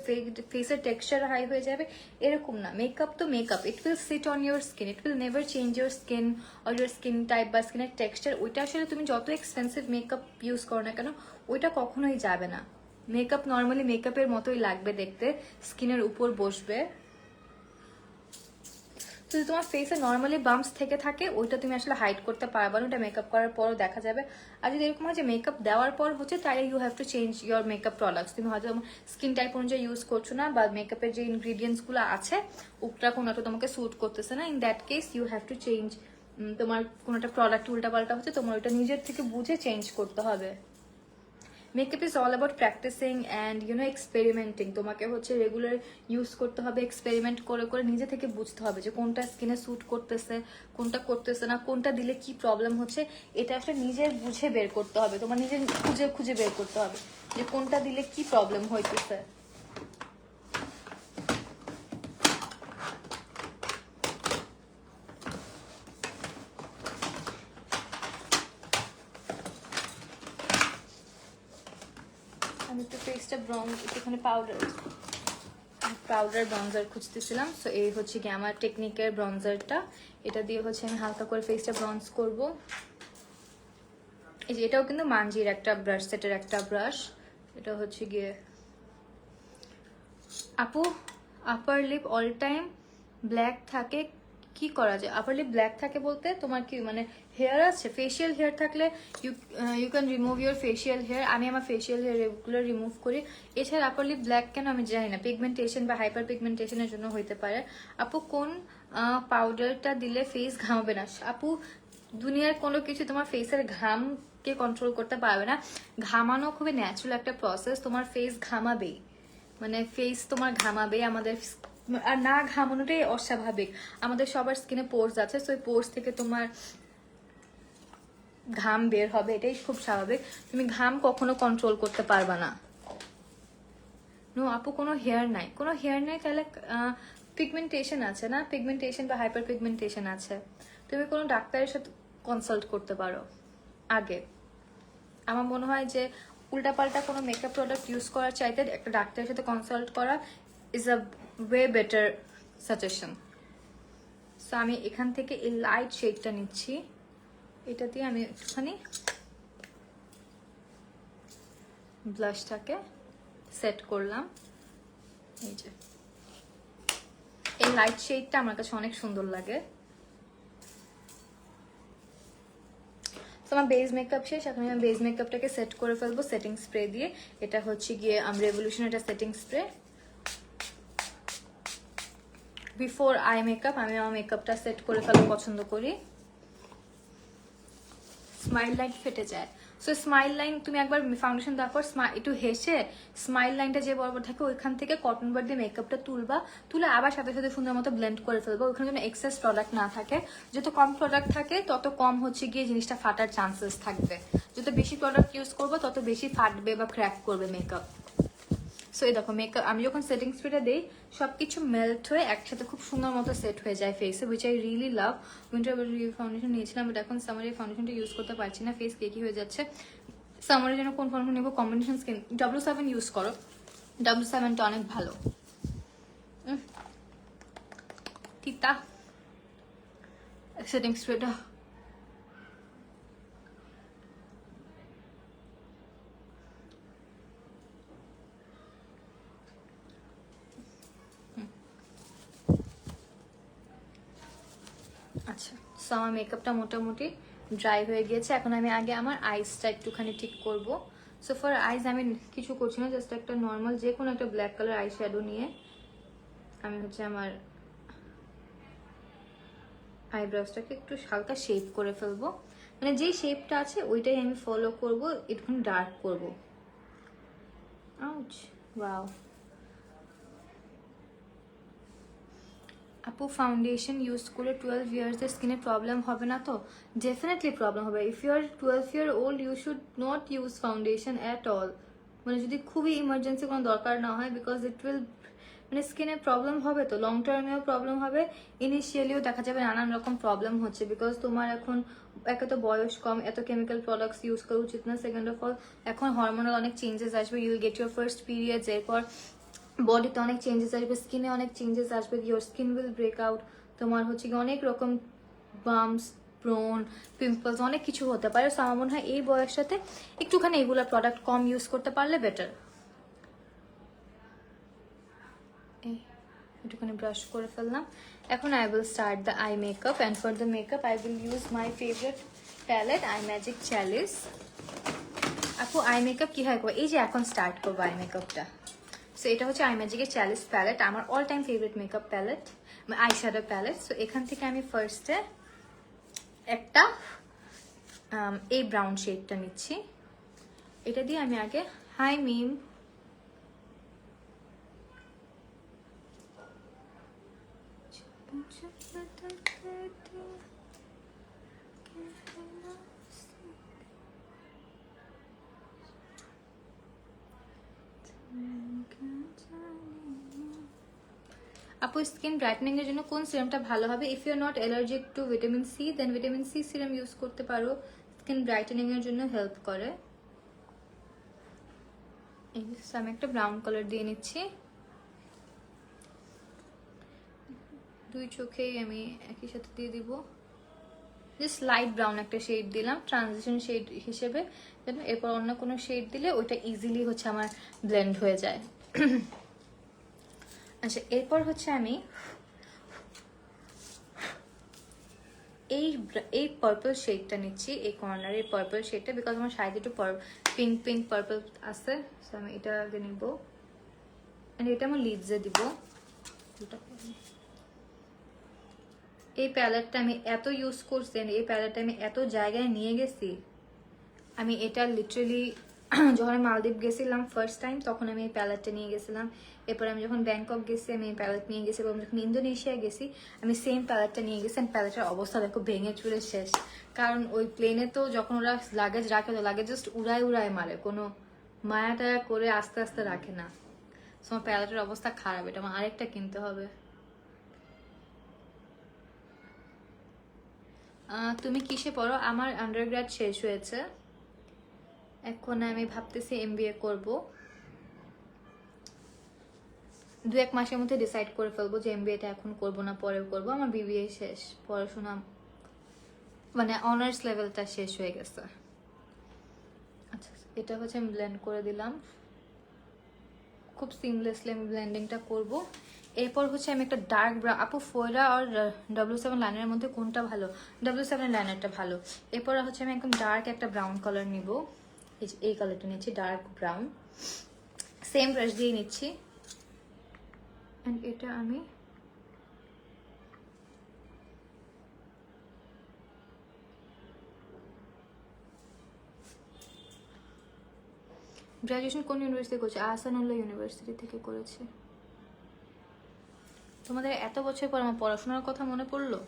ফেসের টেক্সচার হাই হয়ে যাবে এরকম না। মেকআপ তো makeup, it will sit on your skin, it will never change your skin or your skin type বা স্কিনের টেক্সচার। ওইটা আসলে তুমি যত এক্সপেন্সিভ মেকআপ ইউজ করো না কেন ওইটা কখনোই যাবে না। মেকআপ নর্মালি মেকআপের মতোই লাগবে দেখতে, স্কিনের উপর বসবে। যদি তোমার ফেসে নর্মালি বাম্পস থেকে থাকে ওইটা তুমি আসলে হাইড করতে পারবে না, ওটা মেকআপ করার পরও দেখা যাবে। আর যদি এরকম হয় যে মেকআপ দেওয়ার পর হচ্ছে, তাহলে you have to change your makeup products. তুমি হয়তো স্কিন টাইপ অনুযায়ী ইউজ করছো না, বা মেকআপের যে ইনগ্রিডিয়েন্টসগুলো আছে ওটা কোনোটা তোমাকে স্যুট করতেছে না, in that case you have to change. তোমার কোনো একটা প্রোডাক্ট উল্টাপাল্টা হচ্ছে, তোমার ওইটা নিজের থেকে বুঝে চেঞ্জ করতে হবে। Makeup is all about practising and experimenting. তোমাকে হচ্ছে রেগুলার ইউজ করতে হবে, এক্সপেরিমেন্ট করে করে নিজে থেকে বুঝতে হবে যে কোনটা স্কিনে স্যুট করতেছে, কোনটা করতেছে না, কোনটা দিলে কি প্রবলেম হচ্ছে। এটা আসলে নিজের বুঝে বের করতে হবে, তোমার নিজের খুঁজে খুঁজে বের করতে হবে যে কোনটা দিলে কি প্রবলেম হইতেছে। আমি একটু ফেসটা একটুখানি পাউডার ব্রঞ্জার খুঁজতেছিলাম। সো এই হচ্ছে কি আমার টেকনিকের ব্রঞ্জারটা, এটা দিয়ে হচ্ছে আমি হালকা করে ফেসটা ব্রঞ্জ করব। এই যে এটাও কিন্তু মানজির একটা ব্রাশ সেটের একটা ব্রাশ। এটা হচ্ছে গিয়ে আপু upper lip all time black থাকে, কি করা যায়? আপার লিপ ব্ল্যাক থাকে বলতে তোমার কি মানে হেয়ার আছে? ফেসিয়াল হেয়ার থাকলে you can remove your facial hair. আমি আমার ফেসিয়াল হেয়ার রেগুলার রিমুভ করি। এছাড়া আপার লিপ ব্ল্যাক কেন আমি জানি না, পিগমেন্টেশন বা হাইপার পিগমেন্টেশনের জন্য হইতে পারে। আপু কোন পাউডারটা দিলে ফেস ঘামাবে না? আপু দুনিয়ার কোনো কিছু তোমার ফেসের ঘামকে কন্ট্রোল করতে পারবে না। ঘামানো খুবই ন্যাচারাল একটা প্রসেস, তোমার ফেস ঘামাবেই, মানে ফেস তোমার ঘামাবে। আমাদের আর না ঘামানোটাই অস্বাভাবিক। আমাদের সবার স্কিনে পোর্স আছে, সো ওই পোর্স থেকে তোমার ঘাম বের হবে, এটাই খুব স্বাভাবিক। তুমি ঘাম কখনো কন্ট্রোল করতে পারবা না। নো আপু কোনো হেয়ার নাই, কোনো হেয়ার নাই, তাহলে পিগমেন্টেশন আছে না, পিগমেন্টেশন বা হাইপার পিগমেন্টেশন আছে। তুমি কোনো ডাক্তারের সাথে কনসাল্ট করতে পারো আগে। আমার মনে হয় যে উল্টাপাল্টা কোনো মেকআপ প্রোডাক্ট ইউজ করার চাইতে একটা ডাক্তারের সাথে কনসাল্ট করা is a way better suggestion. So আমি এখান থেকে এই লাইট শেডটা নিচ্ছি, এটা দিয়ে আমি একটুখানি ব্লাশটাকে সেট করলাম। এই যে এই লাইট শেডটা আমার কাছে অনেক সুন্দর লাগে। আমার বেস মেকআপ শেষ, এখন আমি বেস মেকআপটাকে সেট করে ফেলবো সেটিং স্প্রে দিয়ে। এটা হচ্ছে গিয়ে রেভলিউশন, এটা setting spray. Before eye makeup আমি আমার মেকআপটা সেট করে ফেলতে পছন্দ করি। স্মাইল লাইট ফেটে যায়, সো স্মাইল লাইন তুমি একবার ফাউন্ডেশন দেওয়ার পর একটু হেসে স্মাইল লাইনটা যে বরাবর থাকে ওইখান থেকে কটন বাড দিয়ে মেকআপটা তুলে আবার সাথে সাথে সুন্দর মতো ব্লেন্ড করে ফেলবো। ওইখানে যেন এক্সেস প্রোডাক্ট না থাকে। যত কম প্রোডাক্ট থাকে তত কম হচ্ছে গিয়ে জিনিসটা ফাটার চান্সেস থাকবে। যত বেশি প্রোডাক্ট ইউজ করবো তত বেশি ফাটবে বা ক্র্যাক করবে মেকআপ। সো এই দেখো মেকআপ আমি যখন সেটিং স্প্রেটা দিই সবকিছু মেল্ট হয়ে একসাথে খুব সুন্দর মতো সেট হয়ে যায় ফেসে, which I really love. Winter foundation নিয়েছিলাম, বাট এখন সামারে ফাউন্ডেশনটা ইউজ করতে পারছি না, ফেস কেকি হয়ে যাচ্ছে। সামারের জন্য কোন ফাউন্ডেশন নেবো? কম্বিনেশন স্কিন W7 ইউজ করো, W7টা অনেক ভালো। তিতা সেটিং স্প্রেটা আচ্ছা। সো আমার মেকআপটা মোটামুটি ড্রাই হয়ে গিয়েছে। এখন আমি আগে আমার আইসটা একটুখানি ঠিক করব। সো ফর আইস আমি কিছু করছি না, জাস্ট একটা নর্মাল যে কোনো একটা ব্ল্যাক কালার আই শ্যাডো নিয়ে আমি হচ্ছে আমার আইব্রাউসটাকে একটু হালকা শেপ করে ফেলবো। মানে যেই শেপটা আছে ওইটাই আমি ফলো করব, একটুখানি ডার্ক করবো। Ouch, wow. আপু ফাউন্ডেশন ইউজ করলে 12 ইয়ার্সের স্কিনে প্রবলেম হবে না তো? ডেফিনেটলি প্রবলেম হবে। If you are 12 year old you should not use foundation at all. মানে যদি খুবই ইমার্জেন্সি কোনো দরকার না হয়, বিকজ ইট উইল মানে স্কিনে প্রবলেম হবে, তো লং টার্মেও প্রবলেম হবে, ইনিশিয়ালিও দেখা যাবে নানান রকম প্রবলেম হচ্ছে, বিকজ তোমার এখন একে তো বয়স কম, এত কেমিক্যাল প্রোডাক্টস ইউজ করা উচিত না। সেকেন্ড অফ অল এখন হরমোনাল অনেক চেঞ্জেস আসবে, you will get your first periods, এরপর বডিতে অনেক চেঞ্জেস আসবে, স্কিনে অনেক চেঞ্জেস আসবে, your skin will break out, তোমার হচ্ছে কি অনেক রকম বাম্পস, ব্রোন, পিম্পলস অনেক কিছু হতে পারে। সো আমার মনে হয় এই বয়সটাতে একটুখানি এগুলো প্রোডাক্ট কম ইউজ করতে পারলে বেটার। একটুখানি ব্রাশ করে ফেললাম। এখন I will start the eye makeup, and for the makeup I will use my favourite palette eye magic chalice. আপু আই মেকআপ কি হয় এই যে এখন স্টার্ট করবো আই মেকআপটা। সো এটা হচ্ছে আই ম্যাজিকের চ্যালিস প্যালেট, আমার all time favourite makeup palette, eye shadow palette. So এখান থেকে আমি ফার্স্টে একটা এই ব্রাউন শেডটা নিচ্ছি, এটা দিয়ে আমি আগে হাই মিম আপু স্কিন ব্রাইটনিং এর জন্য কোন সিরামটা ভালো হবে? If you are not allergic to vitamin C then vitamin C serum use করতে পারো, স্কিন ব্রাইটেনিং এর জন্য হেল্প করে। আমি একটা ব্রাউন কালার দিয়ে নিচ্ছি, দুই চোখেই আমি একই সাথে দিয়ে দিব। জাস্ট লাইট ব্রাউন একটা শেড দিলাম ট্রানজিশন শেড হিসেবে, এরপর অন্য কোনো শেড দিলে ওইটা ইজিলি হচ্ছে আমার ব্লেন্ড হয়ে যায়। আচ্ছা এরপর হচ্ছে আমি এই পার্পল শেডটা নিচ্ছি, এই কর্নারের পার্পল শেডটা, বিকজ আমার শাড়িতে একটু পিঙ্ক পিঙ্ক পার্পল আছে। সো আমি এটা আগে নিব, এটা আমার লিডসে দিব। এই প্যালেটটা আমি এত ইউজ করছি, এই প্যালেটটা আমি এত জায়গায় নিয়ে গেছি। আমি এটা লিটারালি যখন আমি মালদ্বীপ গেছিলাম ফার্স্ট টাইম তখন আমি এই প্যালেটটা নিয়ে গেছিলাম, এরপর আমি যখন ব্যাংকক গেছি আমি এই প্যালেট নিয়ে গেছি, এবং যখন ইন্দোনেশিয়া গেছি আমি সেম প্যালেটটা নিয়ে গেছি। প্যালেটের অবস্থা দেখো ভেঙে চুরে শেষ, কারণ ওই প্লেনে তো যখন ওরা লাগেজ রাখে তো লাগেজ জাস্ট উড়ায় মারে, কোনো মায়া টায়া করে আস্তে আস্তে রাখে না। তোমার প্যালেটের অবস্থা খারাপ, এটা আমার আরেকটা কিনতে হবে। তুমি কিসে পড়ো? আমার আন্ডারগ্র্যাড শেষ হয়েছে, এখন আমি ভাবতেছি MBA করব। 2-1 মাসের মধ্যে ডিসাইড করে ফেলবো যে MBAটা এখন করব না পরেও করব। আমার BBA শেষ, পড়াশোনা মানে অনার্স লেভেলটা শেষ হয়ে গেছে। আচ্ছা এটা হচ্ছে আমি ব্লেন্ড করে দিলাম, খুব সিমলেসলি আমি ব্লেন্ডিংটা করব। এরপর হচ্ছে আমি একটা ডার্ক ব্রাউন, আপু ফোয়রা আর W7 লাইনারের মধ্যে কোনটা ভালো? W7 লাইনারটা ভালো। এরপর হচ্ছে আমি একদম ডার্ক একটা ব্রাউন কালার নিব, এই কালারটা নিচ্ছি ডার্ক ব্রাউন, সেম ব্রাশ দিয়ে নিচ্ছি। এন্ড এটা আমি গ্র্যাজুয়েশন কোন ইউনিভার্সিটি করেছে? আহসানুল্লাহ ইউনিভার্সিটি থেকে করেছে। তোমাদের এত বছর পর আমার পড়াশোনার কথা মনে পড়লো।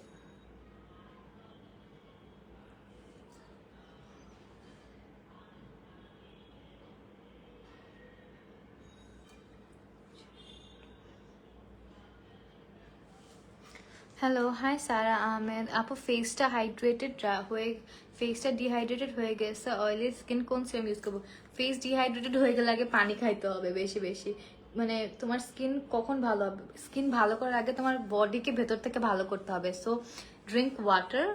হ্যালো, হাই সারা আহমেদ আপু, ফেসটা হাইড্রেটেড হয়ে, ফেসটা ডিহাইড্রেটেড হয়ে গেছে, অয়েলি স্কিন, কোন সিরাম ইউজ করবো? ফেস ডিহাইড্রেটেড হয়ে গেলে আগে পানি খাইতে হবে বেশি বেশি। মানে তোমার স্কিন কখন ভালো হবে? স্কিন ভালো করার আগে তোমার বডিকে ভেতর থেকে ভালো করতে হবে। সো ড্রিঙ্ক ওয়াটার,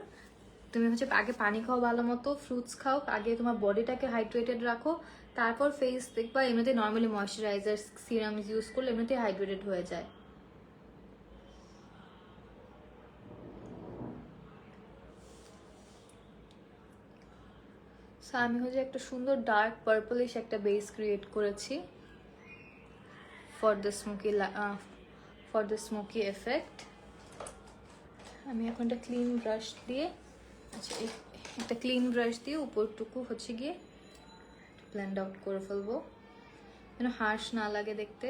তুমি হচ্ছে আগে পানি খাও, ভালো মতো ফ্রুটস খাও, আগে তোমার বডিটাকে হাইড্রেটেড রাখো, তারপর ফেস দেখবা এমনিতে নর্মালি ময়শ্চারাইজার সিরাম ইউজ করলে এমনিতেই হাইড্রেটেড হয়ে যায়। সো আমি হচ্ছে একটা সুন্দর ডার্ক পার্পলিশ একটা বেস ক্রিয়েট করেছি ফর দ্য স্মোকি এফেক্ট। আমি এখন একটা ক্লিন ব্রাশ দিয়ে, আচ্ছা একটা ক্লিন ব্রাশ দিয়ে উপরটুকু হচ্ছে গিয়ে ব্লেন্ড আউট করে ফেলবো যেন হার্শ না লাগে দেখতে।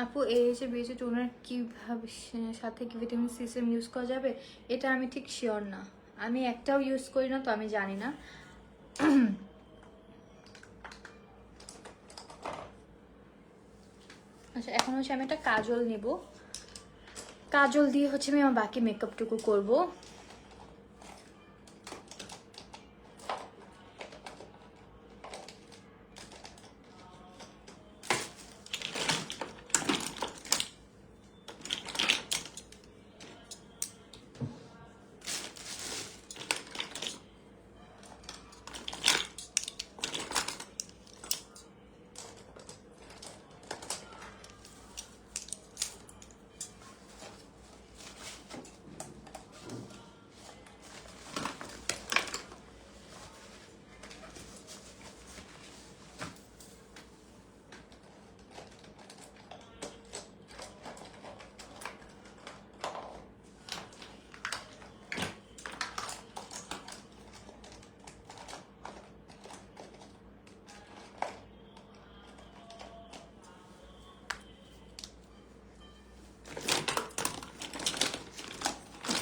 আপু, এসে বিএসি টোনার কিভাবে সাথে কি ভিটামিন সি সিরাম ইউজ করা যাবে? এটা আমি ঠিক শিওর না, আমি একটাও ইউজ করি না, তো আমি জানি না। আচ্ছা, এখন হচ্ছে আমি একটা কাজল নেব, কাজল দিয়ে হচ্ছে আমি আমার বাকি মেকআপটুকু করবো।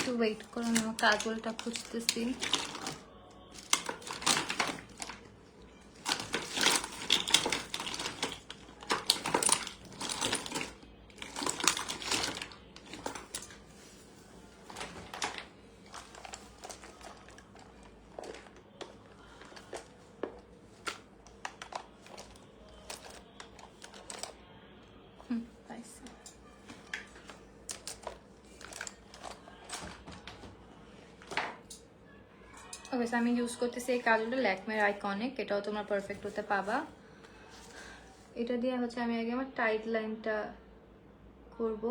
একটু ওয়েট করো, আমি আমার কাজলটা খুঁজতেছি। পাইছি। ওকে, আমি ইউজ করতেছি এই কাজলটা ল্যাকমের আইকনিক, এটাও তোমরা পারফেক্ট হতে পাবা। এটা দিয়ে হচ্ছে আমি আগে আমার টাইট লাইনটা করব।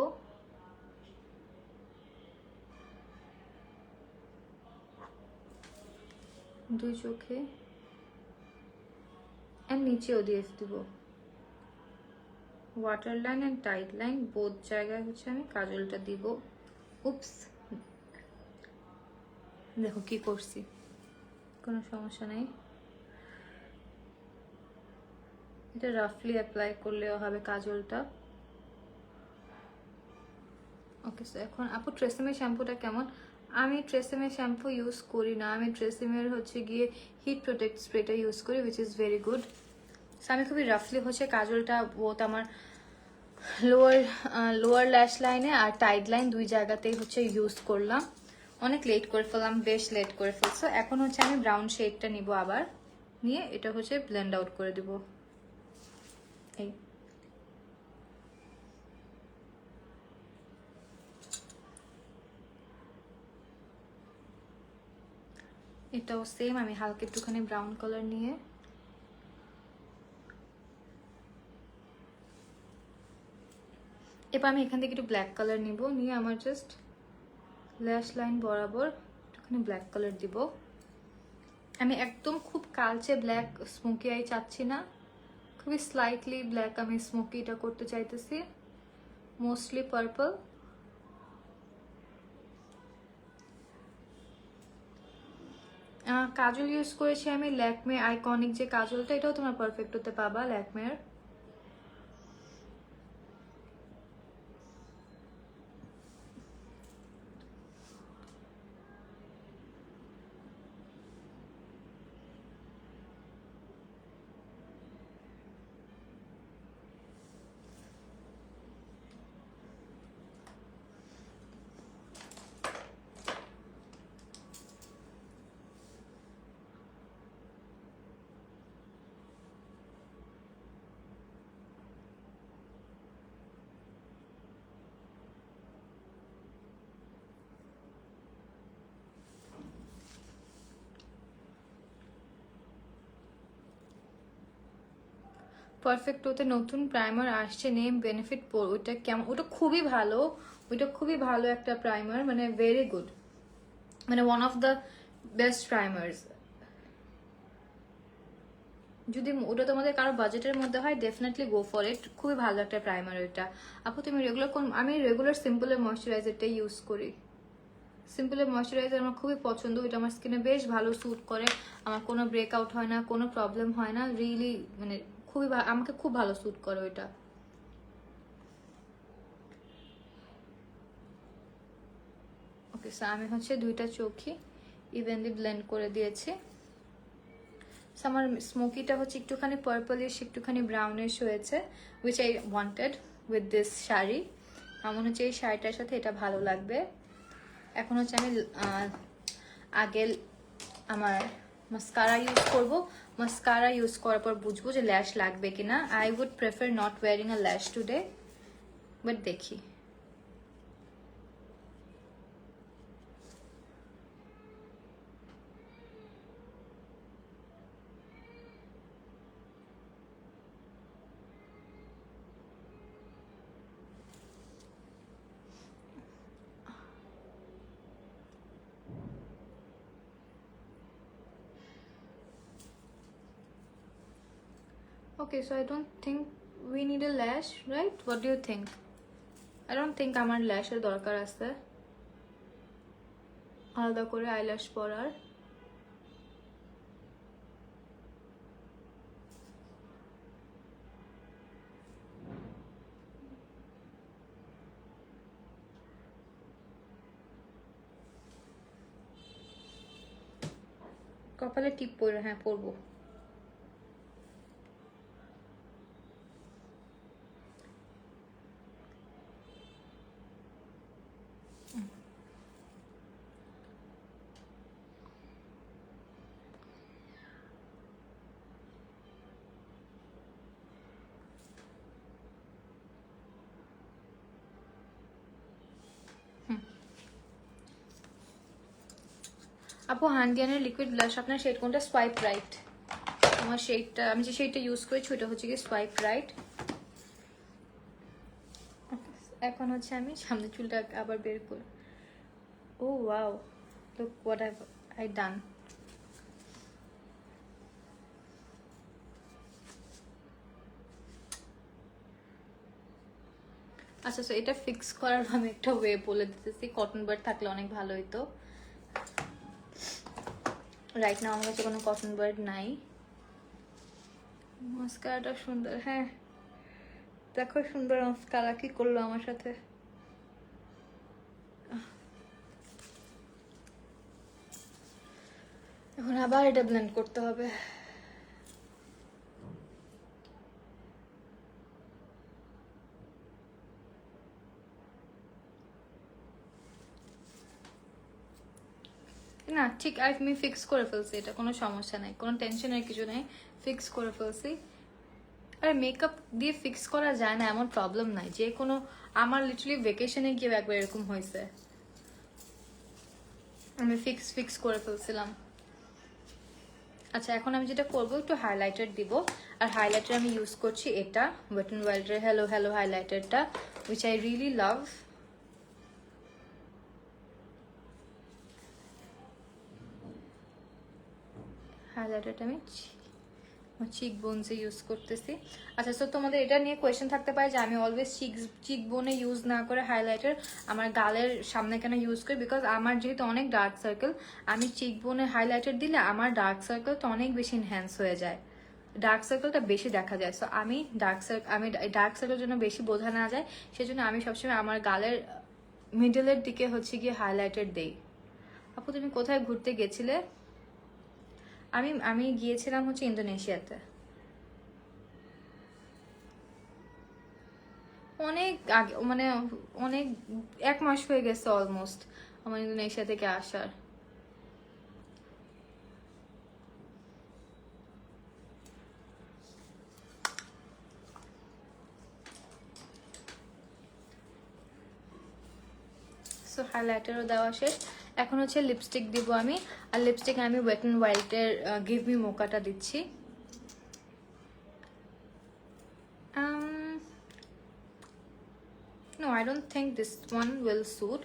দুই চোখে এন্ড নিচেও দিয়ে দিব। Water line and tight line both জায়গায় হচ্ছে আমি কাজলটা দিব। উপস, দেখো কি করছি, কোনো সমস্যা নেই। এটা রাফলি অ্যাপ্লাই করলেও হবে কাজলটা। ওকে, সো এখন আপু ট্রেসেমের শ্যাম্পুটা কেমন? আমি ট্রেসেমের শ্যাম্পু ইউজ করি না, আমি ট্রেসেমের হচ্ছে গিয়ে হিট প্রোটেক্ট স্প্রেটা ইউজ করি, which is very good. So আমি খুবই রাফলি হচ্ছে কাজলটা বোথ আমার লোয়ার ল্যাশ লাইনে আর টাইট লাইন দুই জায়গাতেই হচ্ছে ইউজ করলাম। অনেক লেট করে ফেললাম, বেশ লেট করে ফেলছো। এখন হচ্ছে আমি ব্রাউন শেডটা নিব, আবার নিয়ে এটা হচ্ছে ব্লেন্ড আউট করে দিব। এই এটাও সেম, আমি হালকা একটুখানি ব্রাউন কালার নিয়ে এবার আমি এখান থেকে একটু ব্ল্যাক কালার নিব, নিয়ে আমার জাস্ট ল্যাশ লাইন বরাবর একটুখানি ব্ল্যাক কালার দিব। আমি একদম খুব কালচে ব্ল্যাক স্মোকি আই চাচ্ছি না, খুবই স্লাইটলি ব্ল্যাক আমি স্মোকিটা করতে চাইতেছি। Mostly purple. কাজল ইউজ করেছি আমি ল্যাকমে আইকনিক যে কাজলটা, এটাও তোমার পারফেক্ট হতে পাবা ল্যাকমের। পারফেক্ট ওতে নতুন প্রাইমার আসছে, নেম বেনিফিট, ওইটা কেমন? ওটা খুবই ভালো, ওইটা খুবই ভালো একটা প্রাইমার, মানে ভেরি গুড, মানে ওয়ান অফ দ্য বেস্ট প্রাইমার্স। যদি ওটা তোমাদের কারো বাজেটের মধ্যে হয় ডেফিনেটলি গো ফর ইট, খুবই ভালো একটা প্রাইমার ওইটা। আপু তুমি রেগুলার কোন? আমি রেগুলার সিম্পলের ময়শ্চারাইজারটাই ইউজ করি। সিম্পলের ময়শ্চারাইজার আমার খুবই পছন্দ, ওইটা আমার স্কিনে বেশ ভালো স্যুট করে, আমার কোনো ব্রেকআউট হয় না, কোনো প্রবলেম হয় না, রিয়েলি মানে খুবই আমাকে খুব ভালো স্যুট করে ওইটা। ওকে, সো আমি হচ্ছে দুইটা চোখই ইভেনলি ব্লেন্ড করে দিয়েছি। আমার স্মোকিটা হচ্ছে একটুখানি পার্পলিশ, একটুখানি ব্রাউনিশ হয়েছে, which I wanted with this sari. আমার হচ্ছে এই শাড়িটার সাথে এটা ভালো লাগবে। এখন হচ্ছে আমি আগে আমার মাস্কারা ইউজ করব। মাস্কারা ইউজ করার পর বুঝবো যে ল্যাশ লাগবে কিনা। I would prefer not wearing a lash today, but দেখি। Okay, so I don't think we need a lash, right? What do you think? I don't think আমার ল্যাশের দরকার আছে আলাদা করে আইল্যাশ পরার। কপালে টিপ পরে, হ্যাঁ পরবো। আপু হান্ডিয়ানের লিকুইড ব্লাশ আপনার শেড কোনটা? Swipe right. আমার শেডটা, আমি যে শেডটা ইউজ করেছি ওটা হচ্ছে কি সোয়াইপ রাইট। এখন হচ্ছে আমি সামনে চুলটা আবার বের করি। Oh wow, look what I done. আচ্ছা, তো এটা ফিক্স করার আমি একটা ওয়ে বলে দিতেছি। কটন বাড থাকলে অনেক ভালো হইতো। রাইট নাও আমার কাছে কোনো কটন বাড নাই। মাস্কারাটা সুন্দর, হ্যাঁ দেখো সুন্দর মাস্কারা কি করলো আমার সাথে। এখন আবার এটা ব্লেন্ড করতে হবে। না ঠিক, আমি ফিক্স করে ফেলছি, এটা কোনো সমস্যা নাই, কোনো টেনশনের কিছু নেই, ফিক্স করে ফেলছি। আরে মেকআপ দিয়ে ফিক্স করা যায় না এমন প্রবলেম নাই, যে কোনো, আমার লিটারালি ভেকেশনে গিয়ে একবার এরকম হয়েছে, আমি ফিক্স করে ফেলছিলাম। আচ্ছা, এখন আমি যেটা করবো একটু হাইলাইটার দিব, আর হাইলাইটার আমি ইউজ করছি এটা ওয়েট এন্ড ওয়াইল্ডের হ্যালো হ্যালো হাইলাইটারটা, উইচ আই রিয়েলি লাভ। হাইলাইটারটা আমি চিক বোনসে ইউজ করতেছি। আচ্ছা, সো তোমাদের এটা নিয়ে কোয়েশ্চেন থাকতে পারে যে আমি অলওয়েজ চিক বোনে ইউজ না করে হাইলাইটার আমার গালের সামনে কেন ইউজ করি, বিকজ আমার যেহেতু অনেক ডার্ক সার্কেল, আমি চিক বোনে হাইলাইটার দিলে আমার ডার্ক সার্কেলটা অনেক বেশি এনহ্যান্স হয়ে যায়, ডার্ক সার্কেলটা বেশি দেখা যায়। সো আমি ডার্ক সার্কেল জন্য বেশি বোঝা না যায়, সেজন্য আমি সবসময় আমার গালের মিডলের দিকে হচ্ছে গিয়ে হাইলাইটার দেই। আপু তুমি কোথায় ঘুরতে গেছিলে? আমি গিয়েছিলাম হচ্ছে ইন্দোনেশিয়াতে। অনেক আগে, মানে অনেক 1 মাস হয়ে গেছে অলমোস্ট আমার ইন্দোনেশিয়া থেকে আসার। সো হাইলাইটারও দেওয়া শেষ, এখন হচ্ছে লিপস্টিক দিব আমি। আর লিপস্টিক আমি ওয়েট অ্যান্ড ওয়াইল্ডের গিভ মি মোকাটা দিচ্ছি। No, I don't think this one will suit.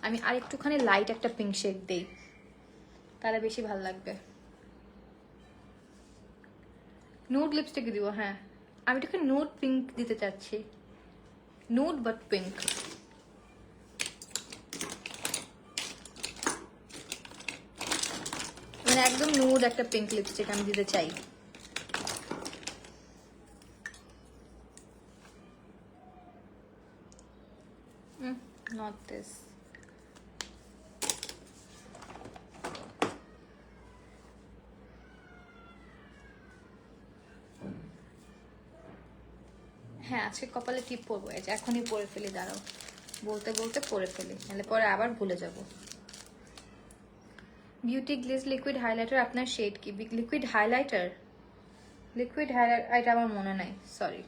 আমি আর একটুখানি লাইট একটা পিঙ্ক শেড দিই, তাহলে বেশি ভালো লাগবে। নুড লিপস্টিক দিব, হ্যাঁ আমি এটাকে নুড পিঙ্ক দিতে চাচ্ছি, নুড বাট পিঙ্ক। মানে একদম নুড একটা পিঙ্ক লিপস্টিক আমি দিতে চাই। Not this. হ্যাঁ আজকে কপালে টিপ পরবো, এই যে এখনই পরে ফেলি, দাঁড়াও বলতে বলতে পরে ফেলি, নাহলে পরে আবার ভুলে যাব। বিউটি গ্লেজ লিকুইড হাইলাইটার, আপনার শেড কি? লিকুইড হাইলাইটার, এটা আমার মনে নাই, সরি।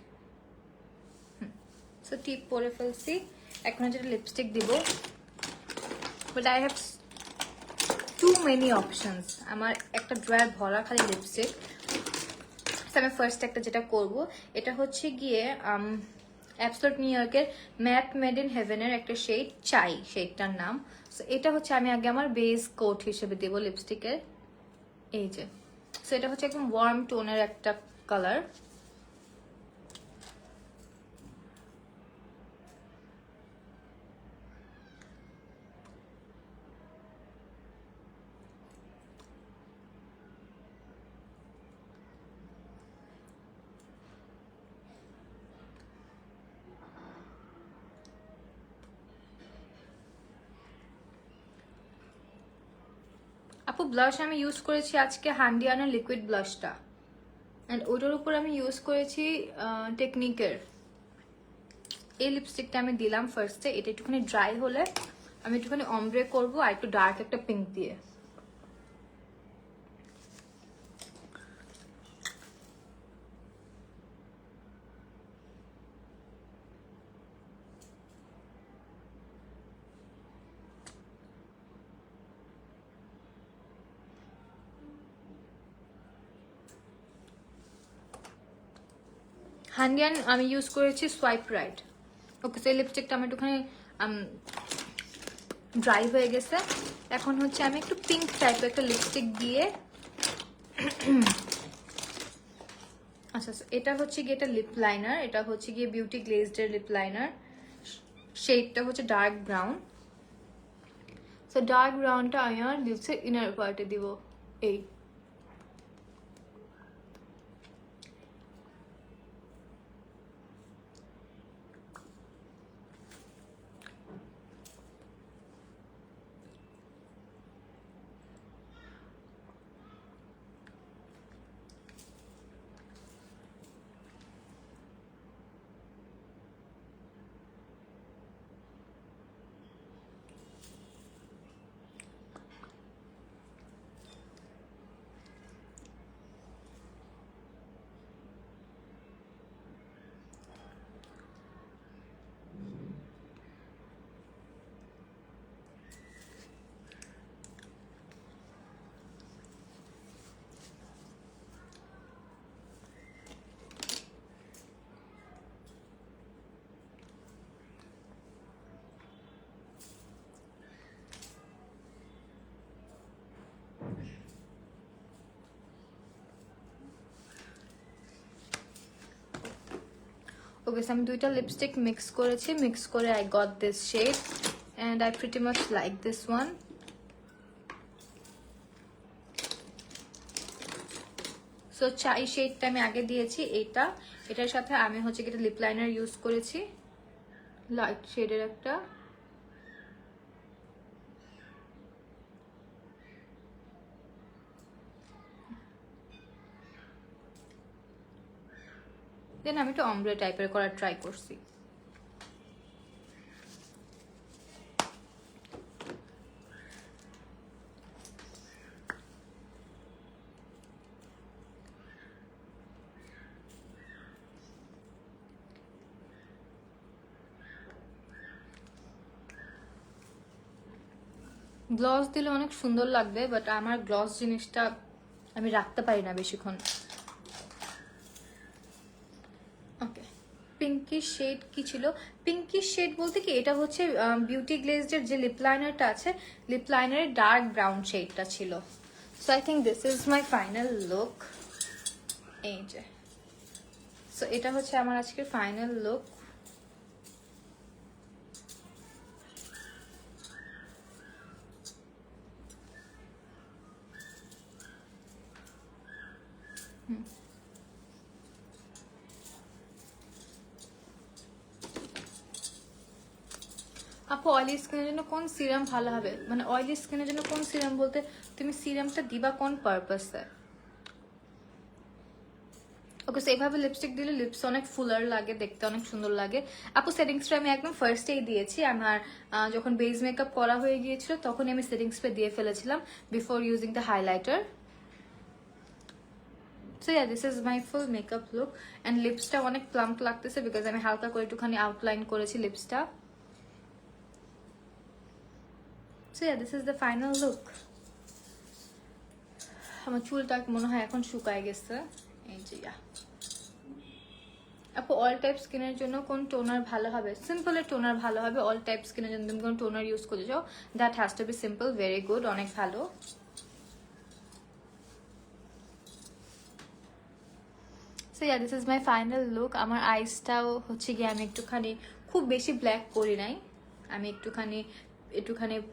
সো টিপ পরে ফেলছি, এখন যেটা লিপস্টিক দিব, but I have to many options. আমার একটা ড্রয়ার ভরা খালি লিপস্টিক। আমি ফার্স্ট একটা যেটা করব, এটা হচ্ছে গিয়ে অ্যাবসোলিউট নিউ ইয়র্কের ম্যাট মেড ইন হেভেনের একটা শেড চাই, শেডটার নাম। সো এটা হচ্ছে আমি আগে আমার বেস কোট হিসেবে দেবো লিপস্টিকের, এই যে। সো এটা হচ্ছে একদম ওয়ার্ম টোনের একটা কালার। আপু ব্লাশ আমি ইউজ করেছি আজকে হান্ডিয়ানের লিকুইড ব্লাশটা, অ্যান্ড ওটার উপর আমি ইউজ করেছি টেকনিকের এই লিপস্টিকটা আমি দিলাম ফার্স্টে। এটা একটুখানি ড্রাই হলে আমি একটুখানি অমব্রে করবো আর একটু ডার্ক একটা পিঙ্ক দিয়ে। হান্ডিয়ান আমি ইউজ করেছি সোয়াইপ রাইট। ওকে, সেই লিপস্টিকটা আমি একটুখানি ড্রাই হয়ে গেছে। এখন হচ্ছে আমি একটু পিঙ্ক টাইপের একটা লিপস্টিক দিয়ে আচ্ছা, এটা হচ্ছে গিয়ে এটা লিপ লাইনার, এটা হচ্ছে গিয়ে বিউটি গ্লেজডের লিপ লাইনার, শেডটা হচ্ছে ডার্ক ব্রাউন। সো ডার্ক ব্রাউনটা আমি আমার লিপসের ইনার পার্টে দিব, এই। guys, আমি দুইটা লিপস্টিক মিক্স করেছি, মিক্স করে I got this shade and I pretty much like this one. So চাই শেডটা আমি আগে দিয়েছি, এটার সাথে আমি হচ্ছে কি লিপ লাইনার ইউজ করেছি লাইট শেডের একটা। দেন আমি একটু অমব্রে টাইপের করার ট্রাই করছি। গ্লস দিলে অনেক সুন্দর লাগবে, বাট আমার গ্লস জিনিসটা আমি রাখতে পারি না বেশিক্ষণ। ওকে, পিঙ্কি শেড কি ছিল? পিঙ্কি শেড বলতে কি, এটা হচ্ছে বিউটি গ্লেজের যে লিপ লাইনারটা আছে, লিপ লাইনারের ডার্ক ব্রাউন শেডটা ছিল। So I think this is my final look. এই যে, সো এটা হচ্ছে আমার আজকের ফাইনাল লুক। আপু অয়েলি স্কিনের জন্য কোন সিরাম ভালো হবে? মানে অয়েলি স্কিনের জন্য কোন সিরাম বলতে তুমি সিরামটা দিবা কোন পারপাসে? ওকে, সো এইভাবে লিপস্টিক দিলে লিপস অনেক ফুলার লাগে, দেখতে অনেক সুন্দর লাগে। আপু সেটিংসটা আমি একদম ফার্স্টেই দিয়েছি, আমার যখন বেস মেকআপ করা হয়ে গিয়েছিল তখন আমি সেটিংসটা দিয়ে ফেলেছিলাম before using the highlighter. So yeah, this is my full makeup look and লিপসটা অনেক প্লাম্প লাগতেছে বিকজ আমি হালকা করে একটুখানি আউটলাইন করেছি লিপসটা। So yeah, this is the final look. আমার চুলটা মনে হয় এখন শুকায় গেছে। এই যে ইয়া, আপু অল টাইপ স্কিনের জন্য কোন টোনার ভালো হবে? সিম্পলের টোনার ভালো হবে। অল টাইপ স্কিনের জন্য তুমি কোন টোনার ইউজ করতে চাও, that has to be simple, very good, অনেক ভালো। So yeah, this is my final look. আমার আইসটাও হচ্ছে গিয়ে আমি একটুখানি খুব বেশি ব্ল্যাক করি নাই, আমি একটুখানি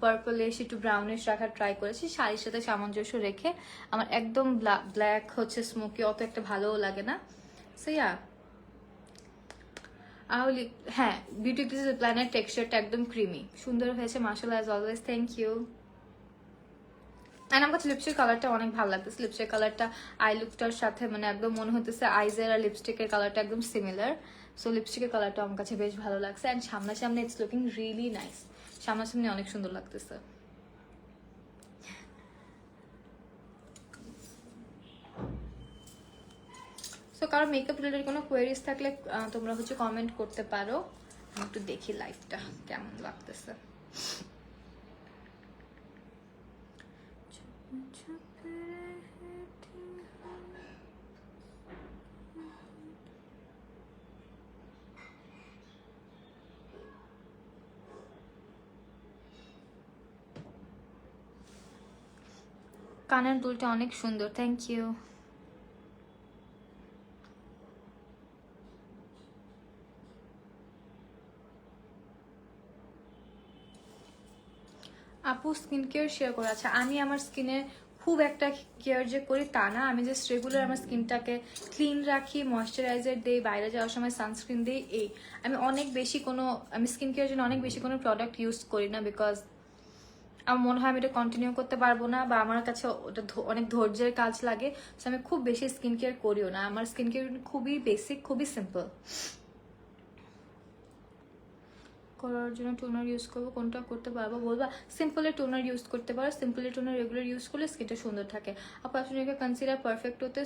পার্পলিশ একটু ব্রাউনিশ রাখার ট্রাই করেছি, শাড়ির সাথে সামঞ্জস্য রেখে। আমার একদম ব্ল্যাক হচ্ছে স্মোকি অত একটা ভালোও লাগে না। সো ইয়া, হ্যাঁ, বিউটি গ্লেজ প্ল্যানের টেক্সচারটা একদম ক্রিমি, সুন্দর হয়েছে মাশাআল্লাহ, as always, thank you. And আমার কাছে লিপস্টিক কালারটা অনেক ভালো লাগতেছে। লিপস্টিক কালারটা আই লুকটার সাথে মানে একদম মনে হতেছে আইজের আর লিপস্টিকের কালারটা একদম সিমিলার। সো লিপস্টিকের কালারটা আমার কাছে বেশ ভালো লাগছে অ্যান্ড সামনাসামনি ইটস লুকিং রিয়েলি নাইস, সামনাসামনি অনেক সুন্দর লাগতেছে। সো কারো মেকআপ রিলেটেড কোনো কোয়েরিজ থাকলে তোমরা হচ্ছে কমেন্ট করতে পারো। আমি একটু দেখি লাইফটা কেমন লাগতেছে। কানের দুলটা অনেক সুন্দর, থ্যাংক ইউ। আপু স্কিন কেয়ার শেয়ার করা আছে, আমি আমার স্কিনে খুব একটা কেয়ার যে করি তা না, আমি জাস্ট রেগুলার আমার স্কিনটাকে ক্লিন রাখি, ময়শ্চারাইজার দিই, বাইরে যাওয়ার সময় সানস্ক্রিন দিই, এই। আমি স্কিন কেয়ার জন্য অনেক বেশি কোনো প্রোডাক্ট ইউজ করি না বিকজ আমার মনে হয় আমি এটা কন্টিনিউ করতে পারবো না, বা আমার কাছে ওটা অনেক ধৈর্যের কাজ লাগে। সো আমি খুব বেশি স্কিন কেয়ার করিও না, আমার স্কিন কেয়ার খুবই বেসিক, খুবই সিম্পল। করার জন্য টোনার ইউজ করবো, কোনটা করতে পারবো বলবা? সিম্পলের টোনার ইউজ করতে পারো, সিম্পলের টোনার রেগুলার ইউজ করলে স্কিনটা সুন্দর থাকে। আপু অ্যাপসোলিউট কনসিলার পারফেক্ট হতে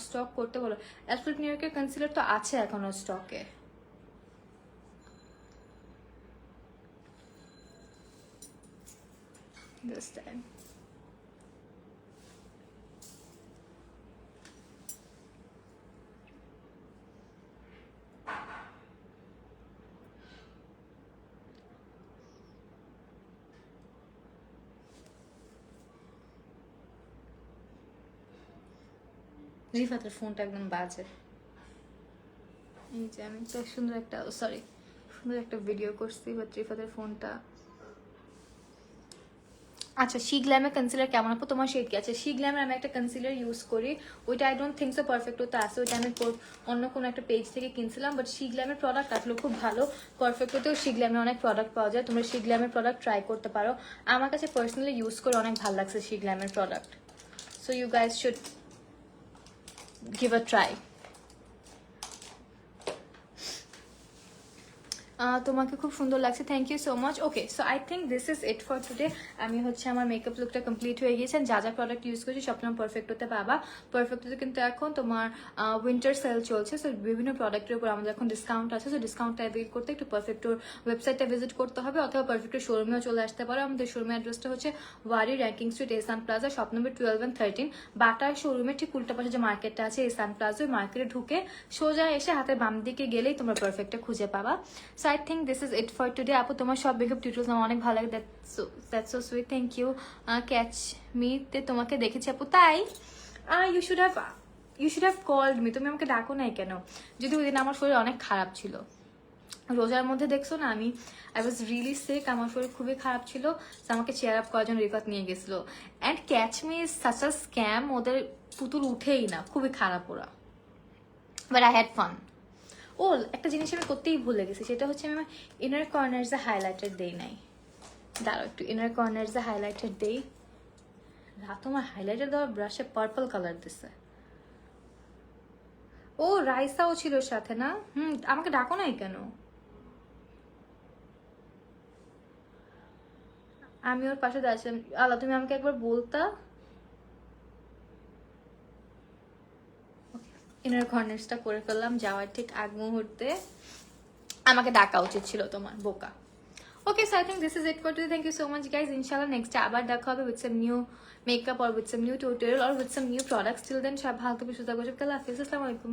স্টক করতে বলো। অ্যাপসোলিউট নিউ ইয়র্কের কনসিলার তো আছে এখনো স্টকে। দিস টাইম রিফাতের ফোনটা একদম বাজে। এই যে আমি একটা সুন্দর একটা ভিডিও করছি, বাট রিফাতের ফোনটা। আচ্ছা, শি গ্ল্যামের কনসিলার কেমন আপু? তোমার শেড কি আছে? শি গ্ল্যামের আমি একটা কনসিলার ইউজ করি, ওইটা I don't think so perfect হতে আসে, ওইটা আমি অন্য কোনো একটা পেজ থেকে কিনছিলাম। বাট শি গ্ল্যামের প্রোডাক্ট আসলে খুব ভালো, পারফেক্ট হতেও শি গ্ল্যামের অনেক প্রোডাক্ট পাওয়া যায়, তোমরা শি গ্ল্যামের প্রোডাক্ট ট্রাই করতে পারো। আমার কাছে পার্সোনালি ইউজ করে অনেক ভালো লাগছে শি গ্ল্যামের product, so you guys should give a try. তোমাকে খুব সুন্দর লাগছে, thank you so much. Okay, so I think this is it for today. আমি হচ্ছে আমার মেকআপ লুকটা কমপ্লিট হয়ে গিয়েছে, যা যা প্রোডাক্ট ইউজ করছি সব তোমার পারফেক্ট হতে পাবা। পারফেক্ট হতে কিন্তু এখন তোমার উইন্টার সেল চলছে, সো বিভিন্ন প্রোডাক্টের উপর আমাদের এখন ডিসকাউন্ট আছে, সো ডিসকাউন্টটা অ্যাভেল করতে একটু পারফেক্টোর ওয়েবসাইটটা ভিজিট করতে হবে, অথবা পারফেক্টোর শোরুমেও চলে আসতে পারো। আমাদের শোরুমের অ্যাড্রেসটা হচ্ছে Wari Rankin street, Ehsan plaza, shop number 12 and 13। বাটার শোরুমের ঠিক উল্টা পাশে যে মার্কেটটা আছে এসান প্লাজা, ওই মার্কেটে ঢুকে সোজা এসে হাতের বাম দিকে গেলেই তোমরা পারফেক্টটা খুঁজে পাবা। So I think this is it for today. আপু তোমার সব মেকআপ টিউটোরিয়ালস আমার অনেক ভালো লাগে, that's so sweet, thank you. ক্যাচ মিতে তোমাকে দেখেছি আপু, তাই you should have called me, তুমি আমাকে ডাকো নাই কেন? যদি ওই দিন আমার শরীর অনেক খারাপ ছিল, রোজার মধ্যে দেখছো না, আই ওয়াজ রিয়েলি সিক, আমার শরীর খুবই খারাপ ছিল, আমাকে চেয়ার আপ করার জন্য রিফাত নিয়ে গেছিলো। And catch me is such a scam, ওদের পুতুল উঠেই না, খুবই খারাপ ওরা, বাট আই হ্যাড ফান। ও একটা জিনিস আমি করতেই ভুলে গেছি, সেটা হচ্ছে আমি আমার ইনার কর্নার্সে হাইলাইটার দেই নাই। দাঁড়াও একটু ইনার কর্নার্সে হাইলাইটার দেই। রাত আমার হাইলাইটার দেওয়া ব্রাশে পার্পল কালার দিছে। ও রাইসাও ছিল সাথে না? আমাকে ডাকো নাই কেন? আমি ওর পাশে দাঁড়াচ্ছিলাম। আল্লাহ, তুমি আমাকে একবার বলতা। ইনার কর্নার্সটা করে ফেললাম যাওয়ার ঠিক আগ মুহূর্তে। আমাকে ডাকা উচিত ছিল তোমার, বোকা। Okay, so I think this is it for today, thank you so much guys. ইনশাআল্লাহ নেক্সট আবার দেখা হবে with some new makeup, or with some new tutorial, or with some new products. Till then, সব ভালো থাকবে, সুস্থ থাকবে, সব আল্লাহ হাফিজ, আসসালামু আলাইকুম।